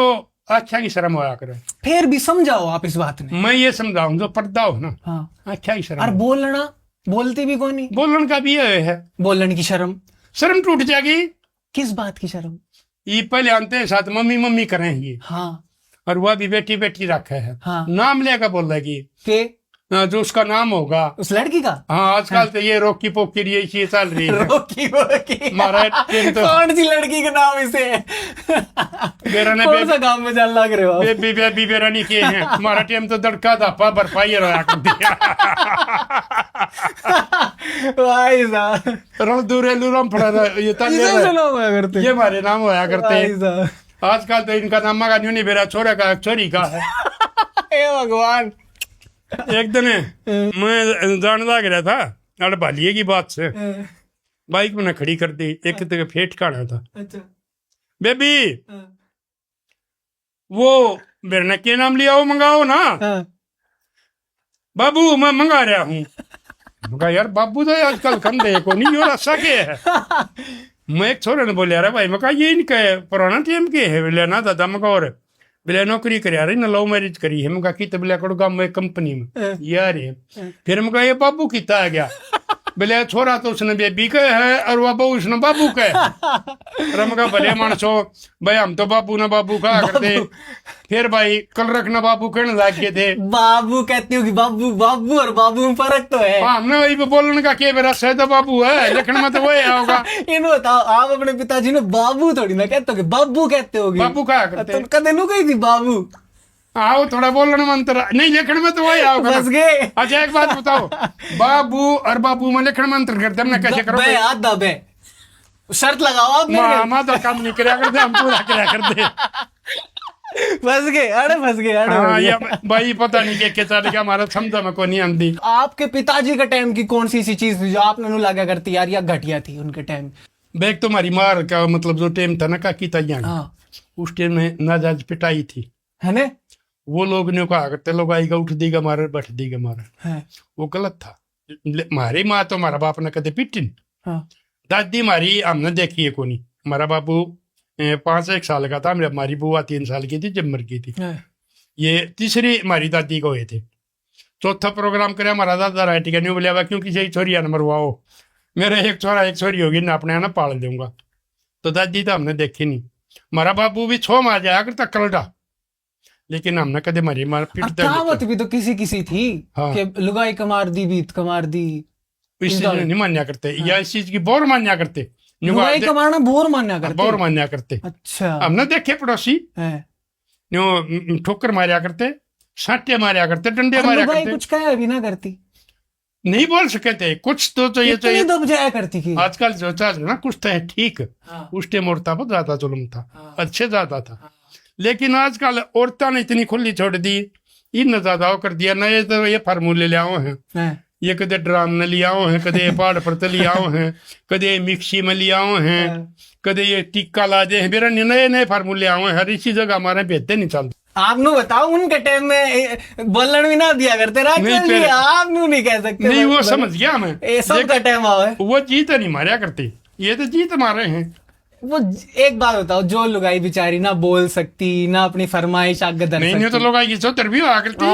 अच्छा की शर्म होया करे फिर भी समझाओ आप इस बात में मैं ये समझाऊं जो पर्दा हो ना हाँ अच्छा की शर्म और बोलना बोलती भी कौन नहीं बोलन का भी है बोलने की शर्म टूट जाएगी किस बात की शर्म ये पहले आते हैं साथ मम्मी मम्मी करें ये हाँ और वह भी बेटी बेटी रखे है हाँ नाम लेकर बोल रही के जो उसका नाम होगा उस लड़की का हाँ आजकल तो ये रोकी पोकी ये चीज चल रही है रोकी पोकी तो कौन सी लड़की का नाम इसे है कौन सा काम में चल लग रहे हो बेबी बेबी बेरानी के हैं हमारा टाइम तो दड़का था पर फाई रहा कर दिया भाई साहब रण दूरेलू रम पड़ा ये करते ये हमारे नाम होया करते आजकल तो इनका नाम का नहीं मेरा छोरा का छोरी का है भगवान एक दिन मैं जान लग रहा था अड़ बालिए की बात से बाइक मैंने खड़ी कर दी एक तो फेट काढ़ा था बेबी वो मेरे ने क्या नाम लिया वो मंगाओ ना बाबू मैं मंगा रहा हूँ मैं कहा यार बाबू तो आजकल कंधे को नहीं और ऐसा के है। मैं एक छोरे ने बोले अरे भाई, मैं कहा ये इनका पुराना टीम के है। बोले ना दादा, मैं कहा और बोले नौकरी करी यार ना लव मैरिज करी है। मैं कहा की बोले कड़ो गाँव में कंपनी में यार है। फिर मैं कहा ये बाबू कितना आ गया। बोले छोरा तो उसने बेबी का है और वह बहू उसने बाबू का है। रम का भले मानसो भाई, हम तो बाबू ना बाबू कहा करते। फिर भाई कल रखना बाबू कहने लग गए थे। बाबू कहती हो कि बाबू बाबू और बाबू में फर्क तो है। हाँ, हमने वही पे बोलने का के मेरा सह तो बाबू है, लेकिन में तो वही होगा। इन बताओ, आप अपने पिताजी ने बाबू थोड़ी ना कहते हो, बाबू कहते हो। बाबू कहा करते तो कदे नु कही थी बाबू। आओ थोड़ा बोलने में अंतर नहीं, लिखण में तो वही आओगा। बस गए। अच्छा एक बात बताओ, बाबू और बाबू में लिखण में अंतर करते हमने कैसे करो? बे आधा बे शर्त लगाओ आप मेरे। मामा तो काम नहीं कराया करते, हम पूरा कराया करते। फंस गए, अरे फंस गए, अरे हाँ, ये भाई पता नहीं के चल गया, हमारा क्षमता में को नहीं आंदी। आपके पिताजी के टाइम की कौन सी चीज थी जो आपने नु लगा करती यार या घटिया थी उनके टाइम? बैग तो हमारी मार का मतलब जो टाइम था ना काकी तैयार, उस टाइम में नाजायज पिटाई थी, है ना? वो लोग ने कहा करते लोग आएगा उठ देगा मारे बैठ देगा मारे, वो गलत था। हमारी माँ तो हमारा बाप ने कदे पिटी। दादी हमारी हमने देखी है कोनी। हमारा बापू 5-1 साल का था, हमारी बुआ 3 साल की थी जब मर गई थी। ये तीसरी हमारी दादी को हुए थे। चौथा प्रोग्राम करे हमारा दादा राइट का नहीं बोलिया क्योंकि सही छोरिया न मरवाओ, मेरे एक छोरा एक छोरी होगी ना अपने यहाँ पाल दूंगा। तो दादी तो हमने देखी नहीं। हमारा बापू भी 6 मार जाया करता कलटा, लेकिन हमने कदे मरी मार कहावत भी तो किसी किसी थी कि लुगाई कमार दी बीत कमार दी, इस चीज नहीं मान्या करते या इस चीज की बोर मान्या करते। लुगाई कमाना बोर मान्या करते, बोर मान्या करते। अच्छा, हमने देखे पड़ोसी ठोकर मारिया करते, साटे मारिया करते, डंडे मारिया करते। कुछ कहा भी ना करती, नहीं बोल सके थे कुछ तो चाहिए चाहिए दब जाया करती थी। आजकल जो चाल ना कुछ तो है ठीक, उस टाइम औरता पर ज्यादा जुल्म था, अच्छे ज्यादा था। लेकिन आजकल औरतों ने इतनी खुली छोड़ दी, इन ज्यादा कर दिया ना। ये तो ये फार्मूले ले आओ हैं, ये कदे ड्राम में ले आओ हैं, कदे पहाड़ पर ले आओ हैं, कदे मिक्सी में ले आओ हैं, कदे ये टिक्का ला दे हैं। मेरा नए नए फार्मूले आओ हैं, हर इसी जगह हमारे भेजते नहीं चलते। आपने बताओ उनके टाइम में बोलन भी ना दिया करते ना, आप नहीं कह सकते। नहीं वो समझ गया मैं, सबका टाइम आवे, वो जीत नहीं मारा करते, ये तो जीत मारे हैं। वो एक बात बताओ, जो लुगाई बेचारी ना बोल सकती ना अपनी फरमाइश आगे दर नहीं तो लोग आगे चौतर भी हुआ करती।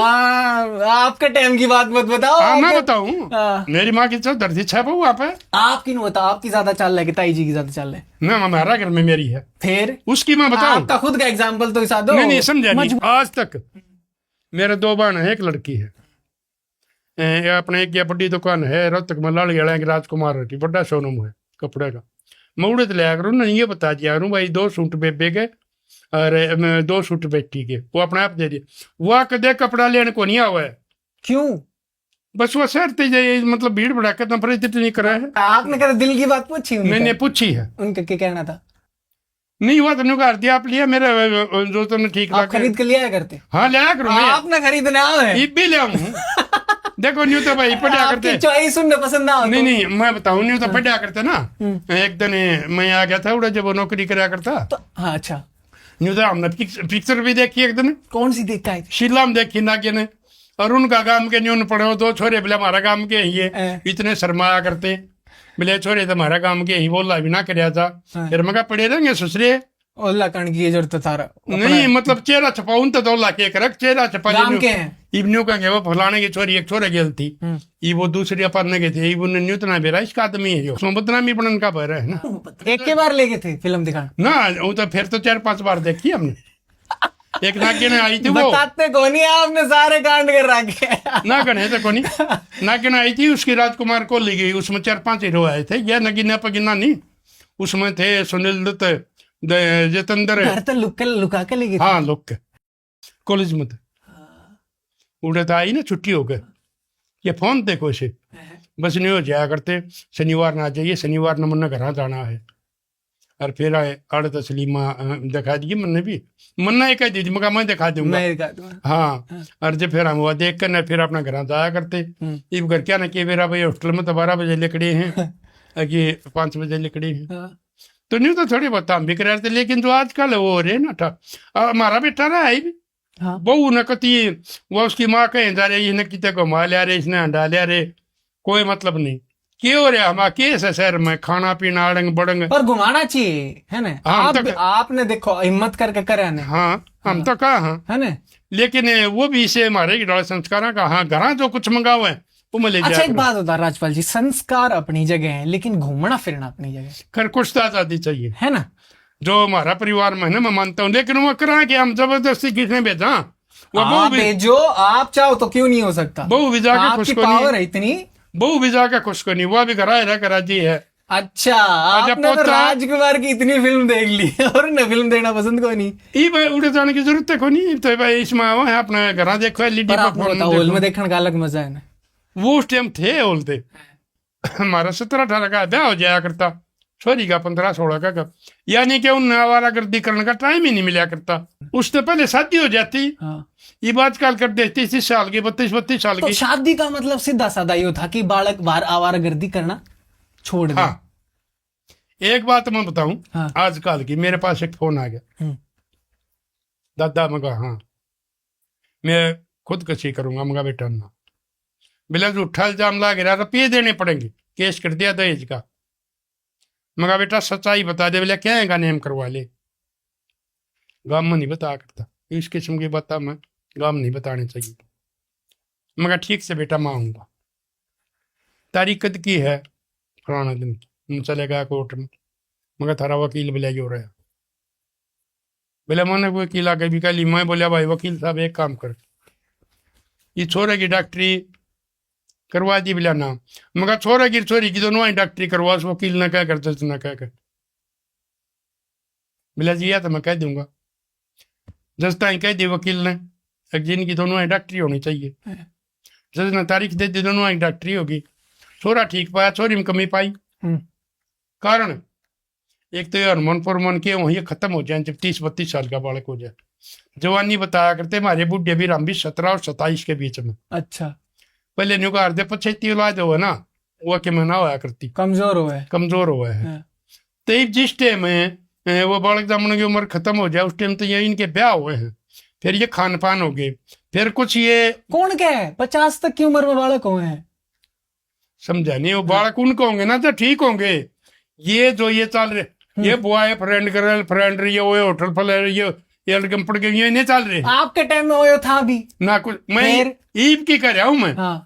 आपके टाइम की बात मत बताओ। मैं बताऊं, मेरी माँ की चौतर थी 6 बहू। आपकी नहीं बताओ, आपकी ज्यादा चल रहा है, ताई जी की ज्यादा चल रहा है ना? हमारा घर में मेरी है, फिर उसकी मैं बताऊं? आपका खुद का एग्जाम्पल तो दो। नहीं समझा नहीं। आज तक मेरे 2 बहन है, 1 लड़की है। अपने एक बड़ी दुकान है रोहतक में, लाल गया राजकुमार की बड़ा शोरूम है कपड़े का। मैं उड़े लिया करूँ ना, ये बता दिया करूँ भाई 2 सूट बेबे के और 2 सूट बेटी के, वो अपने आप दे दिए। वह कदे कपड़ा लेने को नहीं हुआ है। क्यों? बस वो सहते जाए, मतलब भीड़ भड़ाका तो नहीं करा है। आपने कहा दिल की बात पूछी? मैंने पूछी है। उनका क्या कहना था? नहीं हुआ तो कर दिया आप लिया, मेरे जो तुमने ठीक लगा खरीद के लिया करते। हाँ लिया करूँ, आपने खरीदने आए भी ले आऊँ। देखो न्यू तो भाई पढ़ा करते, चॉइस सुनने पसंद ना हो। नहीं मैं बताऊं, न्यू तो पढ़ा करते ना। एक दिन मैं आ गया था उड़ा जब वो नौकरी करा करता तो। हाँ अच्छा, न्यू तो हमने पिक्चर भी देखी एक दिन। कौन सी देखा है? शिमला में देखी नागे ने, और उनका गांव के न्यू पढ़े 2 छोरे बोले हमारा गांव के ही इतने शर्माया करते, बोले छोरे तो हमारा गांव के ही बोला भी ना कराया था। फिर मैं पढ़े रहेंगे ससुरे ओला कण की जरूरत थारा नहीं, मतलब चेहरा छपाऊं तो 2 लाख एक रख चेहरा छपा इवन्यू कहेंगे वो फलाने की छोरी एक छोरे गेल थी, ये वो दूसरी अपने के थे, वो न्यू तना बेरा इसका आदमी है, उसमें बदनामी बनन का भर है ना। एक के बार लेके थे फिल्म दिखाना ना, वो तो फिर तो 4-5 बार देखी हमने। एक नागे ने आई थी, वो बताते कोनी आपने सारे कांड कर रखे ना गणे तो कोनी। नागे ने आई थी, उसकी राजकुमार को ली गई, उसमें 4-5 हीरो आए थे, यह नगीना पगीना नहीं, उसमें थे सुनील दत्त, जितेंद्र, लुका के लेके। हाँ लुक कॉलेज में उड़े तो आई ना, छुट्टी हो गए, ये फोन देखो इसे बस नहीं हो जाया करते, शनिवार ना जाइए, शनिवार न मन घर जाना है। और फिर आए अड़ तस्लीमा दिखा दी, मन भी मन्ना एक दी मगा मैं दिखा दूंगा। हाँ, और जब फिर हम वो देख कर फिर अपना घर जाया करते। इब घर क्या ना कि मेरा भाई हॉस्टल में तो 12 बजे लिखड़े हैं कि 5 बजे लिखड़े हैं, तो नहीं तो थोड़ी बहुत हम भी करा थे। लेकिन जो आजकल वो रे ना था, हमारा बेटा रहा है भी बहू न कती, वो उसकी माँ कहीं जा रही, इसने कितने को मार लिया रे, इसने हंडा लिया रे, कोई मतलब नहीं। क्यों हो रहा हमारा केस है शहर में, खाना पीना अड़ंग बड़ंग। पर घुमाना चाहिए है ना। आप आपने देखो हिम्मत करके करे ने। हाँ हम तो कहा हाँ है ना। लेकिन वो भी इसे हमारे डाल संस्कार का हाँ घर जो कुछ मंगाओ है वो मैं ले अच्छा एक बात होता राजपाल जी, संस्कार अपनी जगह है लेकिन घूमना फिरना अपनी जगह कर कुछ तो आजादी चाहिए है ना। जो हमारा परिवार में है ना मैं मानता हूँ, लेकिन वो करा कि हम जबरदस्ती किसने भेजा। वो आप भेजो, आप चाहो तो क्यों नहीं हो सकता। बहु विजा का आपकी पावर है इतनी। बहु विजा का खुश को नहीं, वो भी करा कराची है। अच्छा आपने तो राजकुमार की इतनी फिल्म देख ली और न फिल्म देखना पसंद को नहीं। ये भाई उड़े जाने की जरूरत है को नहीं, तो भाई इसमें है अपना घर देखो एलईडी पर हॉल में देखने का अलग मजा है ना। वो उस टाइम थे हॉल थे। हमारा 17-18 का ब्याह हो जाया करता, छोरी का 15-16 का, यानी कि उन आवारागर्दी करने का टाइम ही नहीं मिला करता। उससे पहले शादी हो जाती। ये बात काल कर देती 30 साल की 32 साल की। तो शादी का मतलब सीधा साधा ये था कि बालक बाहर आवारागर्दी करना छोड़ दे। हाँ एक बात मैं बताऊं। हाँ। आजकल की मेरे पास एक फोन आ गया, दादा मगा हाँ मैं खुदकशी करूंगा, मगा बेटा ना बिला झूठा इल्जाम ला गिरा, रुपये देने पड़ेंगे, केस कर दिया दहेज का। मगा बेटा सच्चाई बता दे, बोले क्या है नेम करवा ले। गांव में नहीं बता करता इस किस्म की बात, मैं गांव नहीं बताने चाहिए। मगर ठीक से बेटा मैं आऊंगा, तारीख कद की है, फलाना दिन की। चले गया कोर्ट में, मगर थारा वकील बोला जो रहा। बोले मैंने वकील आके भी कही, मैं बोलिया भाई वकील साहब एक काम कर, ये छोरे की डॉक्टरी करवा दी बिला नाम। मगर छोरा की छोरी की दोनों डॉक्टरी करवा, उस वकील ने क्या करते न क्या कर बिला जी या तो मैं कह दूंगा। जज ही कह दी वकील ने जिनकी दोनों डॉक्टरी होनी चाहिए, जज ने तारीख दे दी दोनों डॉक्टरी होगी। छोरा ठीक पाया, छोरी में कमी पाई। कारण एक तो ये हार्मोन फॉर्मोन के वहीं खत्म हो जाए जब 30-32 साल का बालक हो जाए। जवानी बताया करते हमारे बुढ़े भी हम भी 17 और 27 के बीच में। अच्छा पहले न्यू का 35 औलाद हो ना, वो के मना होया करती, कमजोर हुआ है। तो जिस टाइम में वो बालक जमने की उम्र खत्म हो जाए उस टाइम तो ये इनके ब्याह हुए हैं, फिर ये खान पान हो गए, फिर कुछ ये कौन क्या है 50 तक की उम्र में बालक हुए हैं, समझा नहीं। वो बालक उनको होंगे ना तो ठीक होंगे। ये जो ये चल रहे ये बॉय फ्रेंड गर्ल फ्रेंड ये होटल फल ये पड़ गए ये नहीं चल रहे। आपके टाइम में वो था भी ना कुछ। मैं ईब की कर रहा हूँ मैं। हाँ।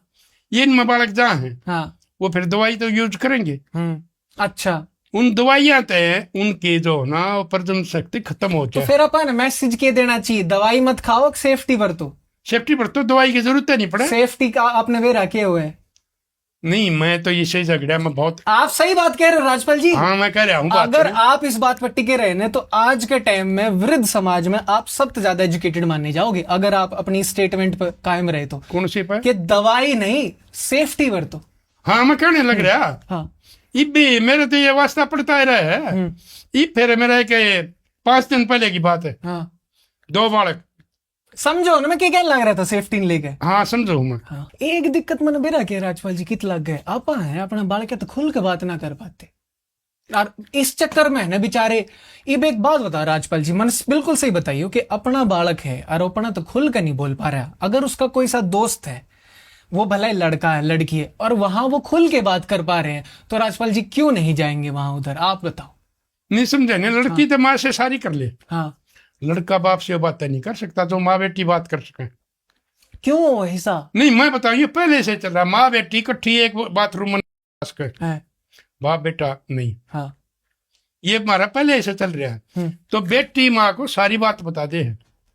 ये इनमें बालक जहाँ है हाँ। वो फिर दवाई तो यूज करेंगे। अच्छा उन दवाइयां तय उनकी जो ना प्रजनन शक्ति खत्म हो जाए। तो फिर अपन मैसेज के देना चाहिए दवाई मत खाओ, सेफ्टी बरतो। सेफ्टी बरतो, दवाई की जरूरत नहीं पड़े। सेफ्टी का आपने वे रखे हुए है। नहीं मैं तो ये सही झगड़ा में बहुत। आप सही बात कह रहे हो राजपाल जी। हाँ मैं कह रहा हूँ। अगर आप इस बात पर टिके रहे तो आज के टाइम में वृद्ध समाज में आप सबसे ज्यादा एजुकेटेड माने जाओगे, अगर आप अपनी स्टेटमेंट पर कायम रहे तो। कौन सी पर? कि दवाई नहीं सेफ्टी बरतो। हाँ मैं कहने लग रहा। हाँ भी मेरे तो ये वास्ता पड़ता ही रहा है। फिर मेरा एक 5 दिन पहले की बात है। हाँ। 2 बालक समझो ना मैं क्या लग रहा था सेफ्टी लेके। हाँ समझो मैं। हाँ। एक दिक्कत मैंने बेरा के राजपाल जी कित लग गए आप है अपना बालक तो खुल के बात ना कर पाते और इस चक्कर में ना बेचारे। ये एक बात बता राजपाल जी, मन बिल्कुल सही बताइए कि अपना बालक है और अपना तो खुल कर नहीं बोल पा रहा। अगर उसका कोई सा दोस्त है, वो भला ही लड़का है लड़की है और वहां वो खुल के बात कर पा रहे हैं, तो राजपाल जी क्यों नहीं जाएंगे वहां उधर? आप बताओ। नहीं समझेंगे लड़की तो माँ से सारी कर ले। हाँ लड़का बाप से बातें नहीं कर सकता जो माँ बेटी बात कर सके। क्यों ऐसा? नहीं मैं बताऊं ये पहले से चल रहा, माँ बेटी इकट्ठी एक बाथरूम में बाप बेटा नहीं। हाँ ये हमारा पहले से चल रहा है। तो बेटी माँ को सारी बात बता दे।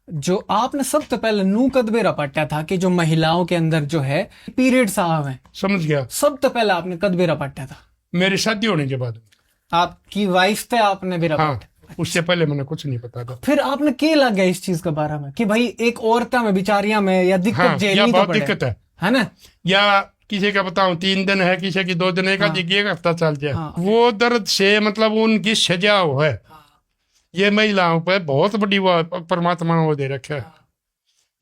जो आपने सबसे पहले नू कदबेरा पट्टा था कि जो महिलाओं के अंदर जो है पीरियड्स आवे हैं, समझ गया। सबसे पहले आपने कदबेरा पट्टा था मेरी शादी होने के बाद। आपकी वाइफ थे आपने बेरा पट्टा। उससे पहले मैंने कुछ नहीं पता था। फिर आपने क्या लग गया इस चीज के बारे में कि भाई एक औरता में बिचारियां में या दिक्कत हाँ, झेलनी तो पड़े। दिक्कत है ना। या किसी का बताऊं 3 दिन है, किसी की 2 दिन है, एक हफ्ता चल जाए। हाँ। वो दर्द से मतलब उनकी सजा है। हाँ। ये महिलाओं पर बहुत बड़ी परमात्मा ने वो दे रखा है। हाँ।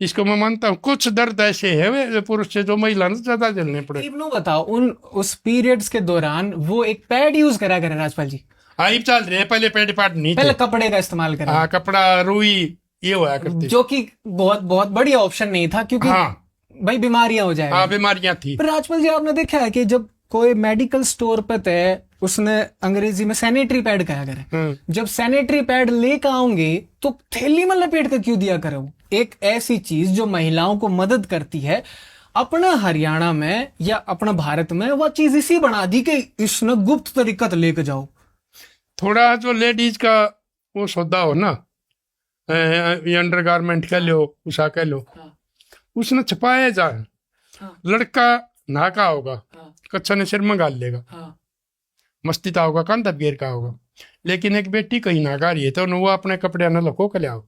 इसको मैं मानता हूँ। कुछ दर्द ऐसे है पुरुष से जो महिला ने ज्यादा झेलने पड़े। बताओ उस पीरियड्स के दौरान वो एक पैड यूज करा करे राजपाल जी। हाँ चल रहे हैं, पहले पैड पार्ट नहीं, पहले कपड़े का इस्तेमाल करें। हाँ कपड़ा रुई ये हुआ करती, जो कि बहुत बहुत बढ़िया ऑप्शन नहीं था क्योंकि हाँ। भाई बीमारियां हो जाएगी। हाँ बीमारियां थी। पर राजपाल जी आपने देखा है कि जब कोई मेडिकल स्टोर पे थे, उसने अंग्रेजी में सैनिटरी पैड कहा करे, जब सैनिटरी पैड लेकर आओगे तो थैली में लपेट कर क्यों दिया करे? वो एक ऐसी चीज जो महिलाओं को मदद करती है, अपना हरियाणा में या अपना भारत में वह चीज इसी बना दी कि इसने गुप्त तरीका तो लेकर जाओ। थोड़ा जो लेडीज का वो सौदा हो ना, अंडर गारमेंट कह लो, उषा कह लो, उसने छुपाया जाए। लड़का नाका होगा, कच्चा ने सिर में गाल लेगा, मस्ती का होगा, कंधा गेर का होगा, लेकिन एक बेटी कहीं ना रही है तो वो अपने कपड़े न लको के लियाओ,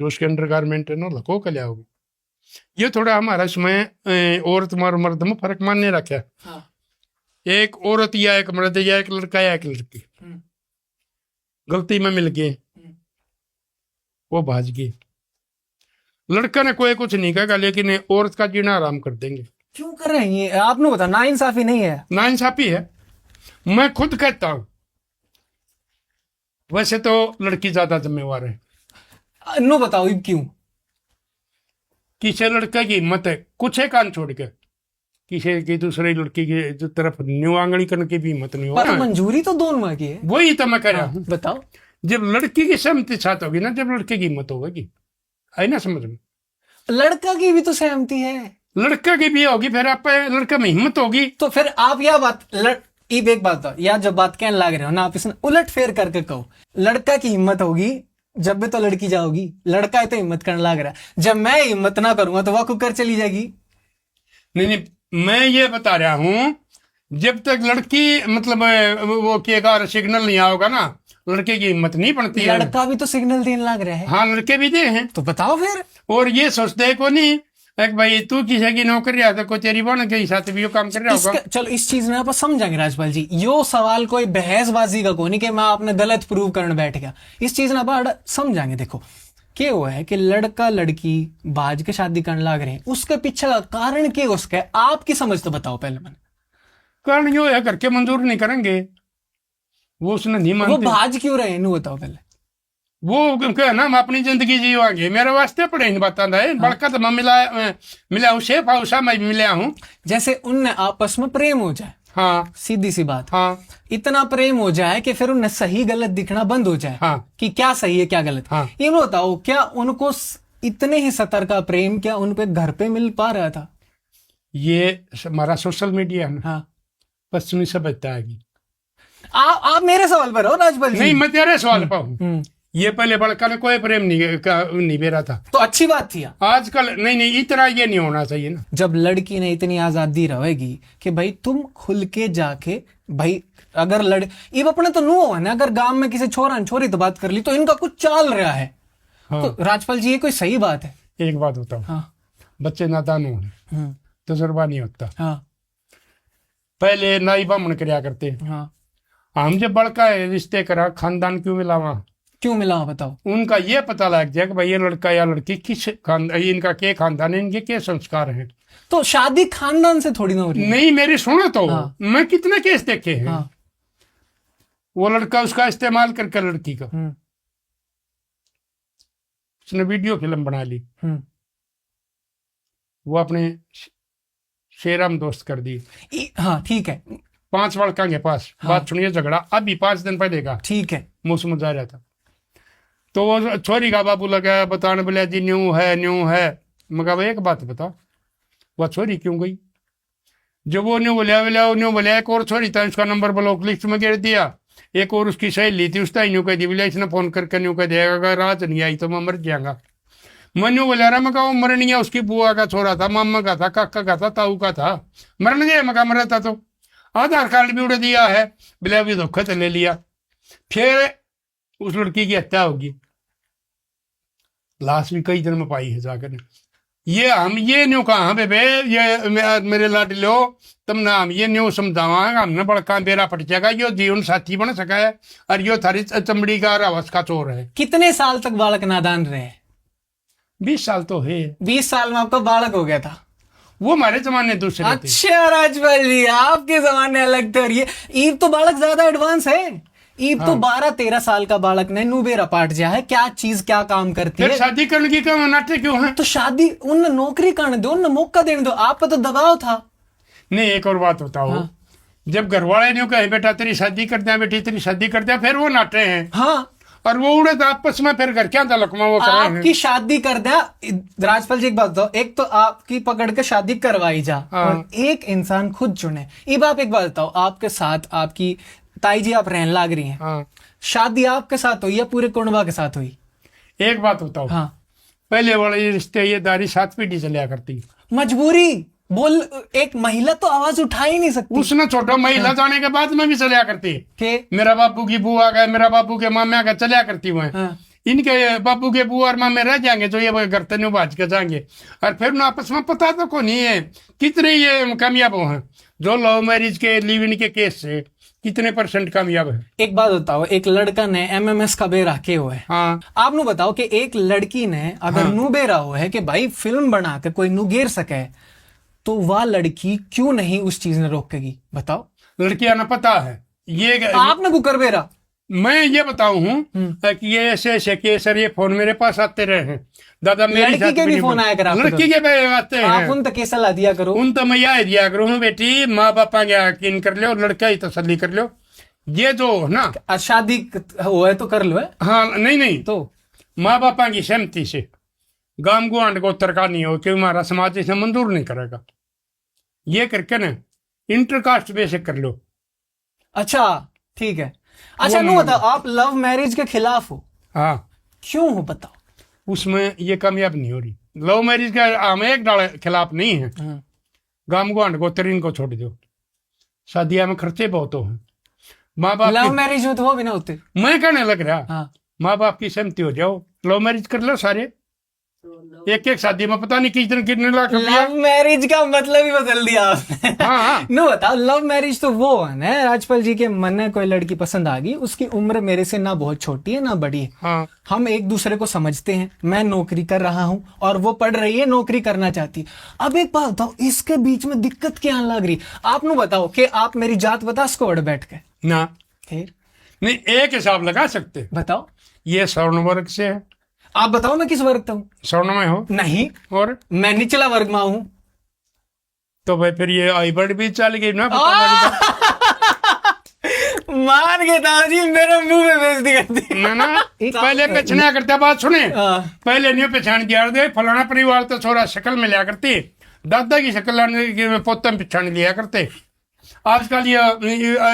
जो उसके अंडर गारमेंट है ना लको के लियाओगे। ये थोड़ा हमारा इसमें औरत और मर्द में फर्क मानने रखा। एक औरत या एक मर्द या एक लड़का या एक लड़की गलती में मिल गए, वो भाज गई। लड़का ने कोई कुछ नहीं कहेगा, लेकिन औरत का जीना आराम कर देंगे। क्यों कर रहे हैं ये? आपने बता, नाइंसाफी नहीं है? नाइंसाफी है, मैं खुद कहता हूं। वैसे तो लड़की ज्यादा जिम्मेवार है। नो बताओ क्यों? किसी लड़के की हिम्मत है कुछ है कान छोड़ के किसी की दूसरी लड़की की तरफ न्यू आंगनी करने की भी हिम्मत नहीं हो। पर मंजूरी तो दोनों की है। वही तो मैं कह रहा हूं। बताओ, जब लड़की की सहमति साथ होगी ना, जब लड़के की हिम्मत होगी, है ना समझ में? लड़का की भी तो सहमति है। लड़का की भी होगी, फिर आप लड़का में हिम्मत होगी। तो फिर आप यह बात एक बात तो या जब बात कहने लग रहे हो ना, आप इसने उलट फेर करके कहो, लड़का की हिम्मत होगी जब भी तो लड़की जाओगी, लड़का है तो हिम्मत करने लग रहा है। जब मैं हिम्मत ना करूंगा तो वह कुकर चली जाएगी। नहीं, मैं ये बता रहा हूं, जब तक लड़की मतलब वो किएगा सिग्नल नहीं आओगा ना, लड़के की हिम्मत नहीं बनती है। लड़का भी तो सिग्नल देने लग रहा है। हाँ, लड़के भी दे हैं। तो बताओ फिर। और ये सोचते को नहीं एक भाई तू किसी की नौकरी आता को तेरी बन के साथ भी काम कर रहा होगा। चलो इस चीज में आप समझाएंगे राजपाल जी, यो सवाल कोई बहसबाजी का को नहीं कि मैं आपने गलत प्रूव करने बैठ गया। इस चीज में आप समझाएंगे। देखो क्या हुआ है कि लड़का लड़की बाज के शादी करने लग रहे हैं, उसके पीछे का कारण क्या उसका है? आपकी समझ तो बताओ पहले। मैंने कारण यो है घर के मंजूर नहीं करेंगे, वो उसने नहीं मानते। वो बाज क्यों रहे हैं बताओ पहले। वो क्या ना, हम अपनी जिंदगी जीवांगे, मेरे वास्ते पड़े नहीं बता है। बड़का तो मैं मिला हूँ, शेफ हाउस मैं भी मिला हूँ। जैसे उनने आपस में प्रेम हो जाए, हाँ सीधी सी बात, हाँ, इतना प्रेम हो जाए कि फिर उन्हें सही गलत दिखना बंद हो जाए, हाँ, कि क्या सही है क्या गलत। हाँ, ये बताओ, क्या उनको इतने ही सतर का प्रेम क्या उन पे घर पे मिल पा रहा था? ये हमारा सोशल मीडिया है, हाँ, पश्चिमी सभ्यता आएगी। आप मेरे सवाल पर हो राजपाल जी। नहीं, मैं तेरे सवाल पर हूँ। ये पहले बड़का ने कोई प्रेम नहीं बेरा था, तो अच्छी बात थी। आजकल नहीं, इतना ये नहीं होना चाहिए ना। जब लड़की ने इतनी आजादी रहेगी कि भाई तुम खुल के जाके, भाई अगर ये अपने तो नो है ना, अगर गांव में किसी छोरा छोरी तो बात कर ली तो इनका कुछ चाल रहा है। हाँ। तो राजपाल जी ये कोई सही बात है? एक बात बताओ, हाँ, बच्चे नादान होने तजुर्बा नहीं होता। हाँ। पहले नाई बामण करया करते। हाँ। हम जब बड़का रिश्ते करा, खानदान क्यों मिलावा? क्यों मिला बताओ? उनका ये पता लग जाए कि भाई ये लड़का या लड़की किस इनका क्या खानदान है, इनके क्या संस्कार हैं। तो शादी खानदान से थोड़ी ना हो रही है। नहीं, मेरी सुनो तो। हाँ। मैं कितने केस देखे हैं। हाँ। वो लड़का उसका इस्तेमाल करके लड़की का, उसने वीडियो फिल्म बना ली, वो अपने शेराम दोस्त कर दी। हाँ ठीक है, 5 लड़का के पास। हाँ। बात सुनिए, झगड़ा अभी 5 दिन पहले का, ठीक है, मौसम जा रहा था। तो वो छोरी का बाबू लगा बताने, बोले जी न्यू है। मगर भाई एक बात बता, वह छोरी क्यों गई? जब वो न्यू बोलिया एक और छोरी था, उसका नंबर ब्लॉक लिस्ट में गिर दिया। एक और उसकी सहेली थी, उसका न्यू कह दी, बोले इसने फोन करके न्यू कह दिया अगर रात नहीं आई तो मैं मर जाऊंगा। मैं न्यू बोला रहा, मैं मर नहीं है, उसकी बुआ का छोरा था, मामा का था, काका का था, ताऊ का था, मरने गया। मका मरा था तो आधार कार्ड भी उड़ दिया है, बोले अभी धोखा तो ले लिया। फिर उस लड़की की हत्या होगी, लाश भी कई दिन में पाई है जाकर। ये हम ये न्यू कहा बेबे, ये मेरे लाड लो तुम ना, हम ये न्यू समझावा, हमने बड़का बेरा पट जाएगा, यो जीवन साथी बन सका है, और यो थारी चमड़ी का रावस का चोर है। कितने साल तक बालक नादान रहे? 20 साल तो है। 20 साल में आपका बालक हो गया था? वो हमारे जमाने दूसरे थे। अच्छा राजपाल जी, आपके जमाने अलग थे। और ये तो बालक ज्यादा एडवांस है। ईब तो 12-13 साल का बालक ने नुबेरा पाट जा है, क्या चीज क्या काम करती फिर है। शादी करने की क्यों नाटे क्यों है? तो शादी उन नौकरी करने दो, उन मौका देने दो, आप पे तो दबाव था। नहीं, एक और बात बताओ। हाँ। जब घर वाले ने कहे बेटा तेरी शादी कर दिया, बेटी तेरी शादी कर दिया, फिर वो नाटे हैं। हाँ, और वो उड़े तो आपस में फिर घर क्या तलकमा वो कर रहे हैं। आपकी शादी कर दिया। राजपाल जी एक बात बताओ, एक तो आपकी पकड़ के शादी करवाई जा, हाँ। और एक इंसान खुद चुने। अब आप एक बात बताओ, आपके साथ आपकी ताई जी आप रहने लग रही हैं, हाँ, शादी आपके साथ हुई या पूरे कुंडवा के साथ हुई? एक बात बताओ। हाँ, पहले वाले रिश्तेदारी 7 पीढ़ी चलिया करती। मजबूरी बोल, एक महिला तो आवाज उठा ही नहीं सकती उसने छोटा महिला जाने के बाद में भी चलिया करती। के। मेरा बापू की बुआ गए, मेरा बापू के मामे गए, चलिया करती हुए। हाँ। इनके बापू के बुआ और मामे रह जाएंगे जो ये घर तनु बाज के जाएंगे, और फिर उन आपस में पता तो को नहीं है कितने ये कामयाब हो हैं। जो लव मैरिज के लिव इन के केस से कितने % कामयाब है। एक बात बताओ, एक लड़का ने MMS का बेरा के हुए, हाँ, आपने बताओ कि एक लड़की ने अगर हाँ। नू बेरा हो है कि भाई फिल्म बना के कोई नू गेर सके, तो वह लड़की क्यों नहीं उस चीज ने रोकेगी? बताओ। लड़कियां ना पता है ये। आपने कुकर बेरा, मैं ये बताऊं हूँ कि ये ऐसे ऐसे केस और ये फोन मेरे पास आते रहे हैं। दादा मेरी लड़की साथ के भी नहीं फोन बोल- आया कर आपको लड़की के भी आते आप हैं। उन तक कैसा ला दिया करो। उन तो मैं यह दिया करूँ बेटी, माँ बापा के यकीन कर लो, लड़का ही तसल्ली कर लो। ये जो है ना, शादी हो है तो कर लो है हाँ नहीं नहीं, तो माँ बापा की सहमति से गांव गुआंढ को तरका नहीं हो, क्योंकि हमारा समाज इसे मंजूर नहीं करेगा। ये करके ना इंटरकास्ट बेसिक कर लो। अच्छा ठीक है। अच्छा नो बताओ, आप लव मैरिज के खिलाफ हो? हाँ, क्यों हो बताओ। उसमें ये कामयाब नहीं हो रही। लव मैरिज का हम एक डाल खिलाफ नहीं है। हाँ। गांव गुआंढ को तरीन को छोड़ दो, शादियां में खर्चे बहुत हो हैं। माँ बाप लव मैरिज में तो वो भी ना होते। मैं कहने लग रहा, हाँ। माँ बाप की सहमति हो जाओ, लव मैरिज कर लो सारे। एक एक शादी में पता नहीं कितने कितने लाख रुपया। लव मैरिज का मतलब ही बदल दिया आपने। हाँ, हाँ। नो बताओ, लव मैरिज तो वो है ना, राजपाल जी के मन में कोई लड़की पसंद आ गई, उसकी उम्र मेरे से ना बहुत छोटी है ना बड़ी है, हाँ, हम एक दूसरे को समझते हैं, मैं नौकरी कर रहा हूं और वो पढ़ रही है, नौकरी करना चाहती है। अब एक बात बताओ, इसके बीच में दिक्कत क्या लग रही? आपने बताओ कि आप मेरी जात बता सको बैठ के, ना फिर नहीं एक हिसाब लगा सकते। बताओ। ये स्वर्ण वर्ग से है। आप बताओ मैं किस वर्ग का हूँ? स्वर्ण में हो नहीं, और मैं निचला वर्ग में हूँ। तो भाई फिर ये आईबर्ड भी चल गई ना, पता मान के ताजी मेरे मुंह में बेइज्जती कर दी। ना ना पहले पहचाना करते, बात सुने। हाँ। पहले नहीं पहचान दिया दे, फलाना परिवार तो छोरा शक्ल में लिया करते, दादा की शक्ल लाने के पोते में पहचान लिया करते। आजकल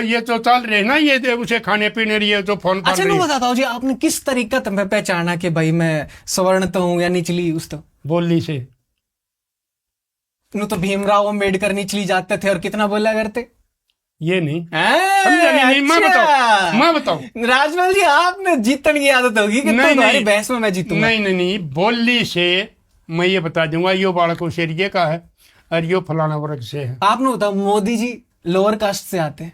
ये तो चल रहे ना, ये उसे खाने पीने ये जो फोन कर अच्छा रही नहीं है। बताता हूँ जी, आपने किस तरीका तुम्हें पहचाना कि भाई मैं सवर्ण तो हूँ या निचली उस तो? बोली से। नु तो भीमराव अम्बेडकर निचली जाते थे और कितना बोला करते। ये नहीं हैं? समझा नहीं, मैं अच्छा। मैं बताऊं। राजपाल जी आपने जीतने की आदत होगी कि नहीं, तुम्हारी नहीं। बहस में मैं जीतूंगा। नहीं बोली से मैं ये बता दूंगा, यो बालक शेरिये का है और यो फलाना वर्ग से है। आपने बताओ, मोदी जी लोअर कास्ट से आते हैं,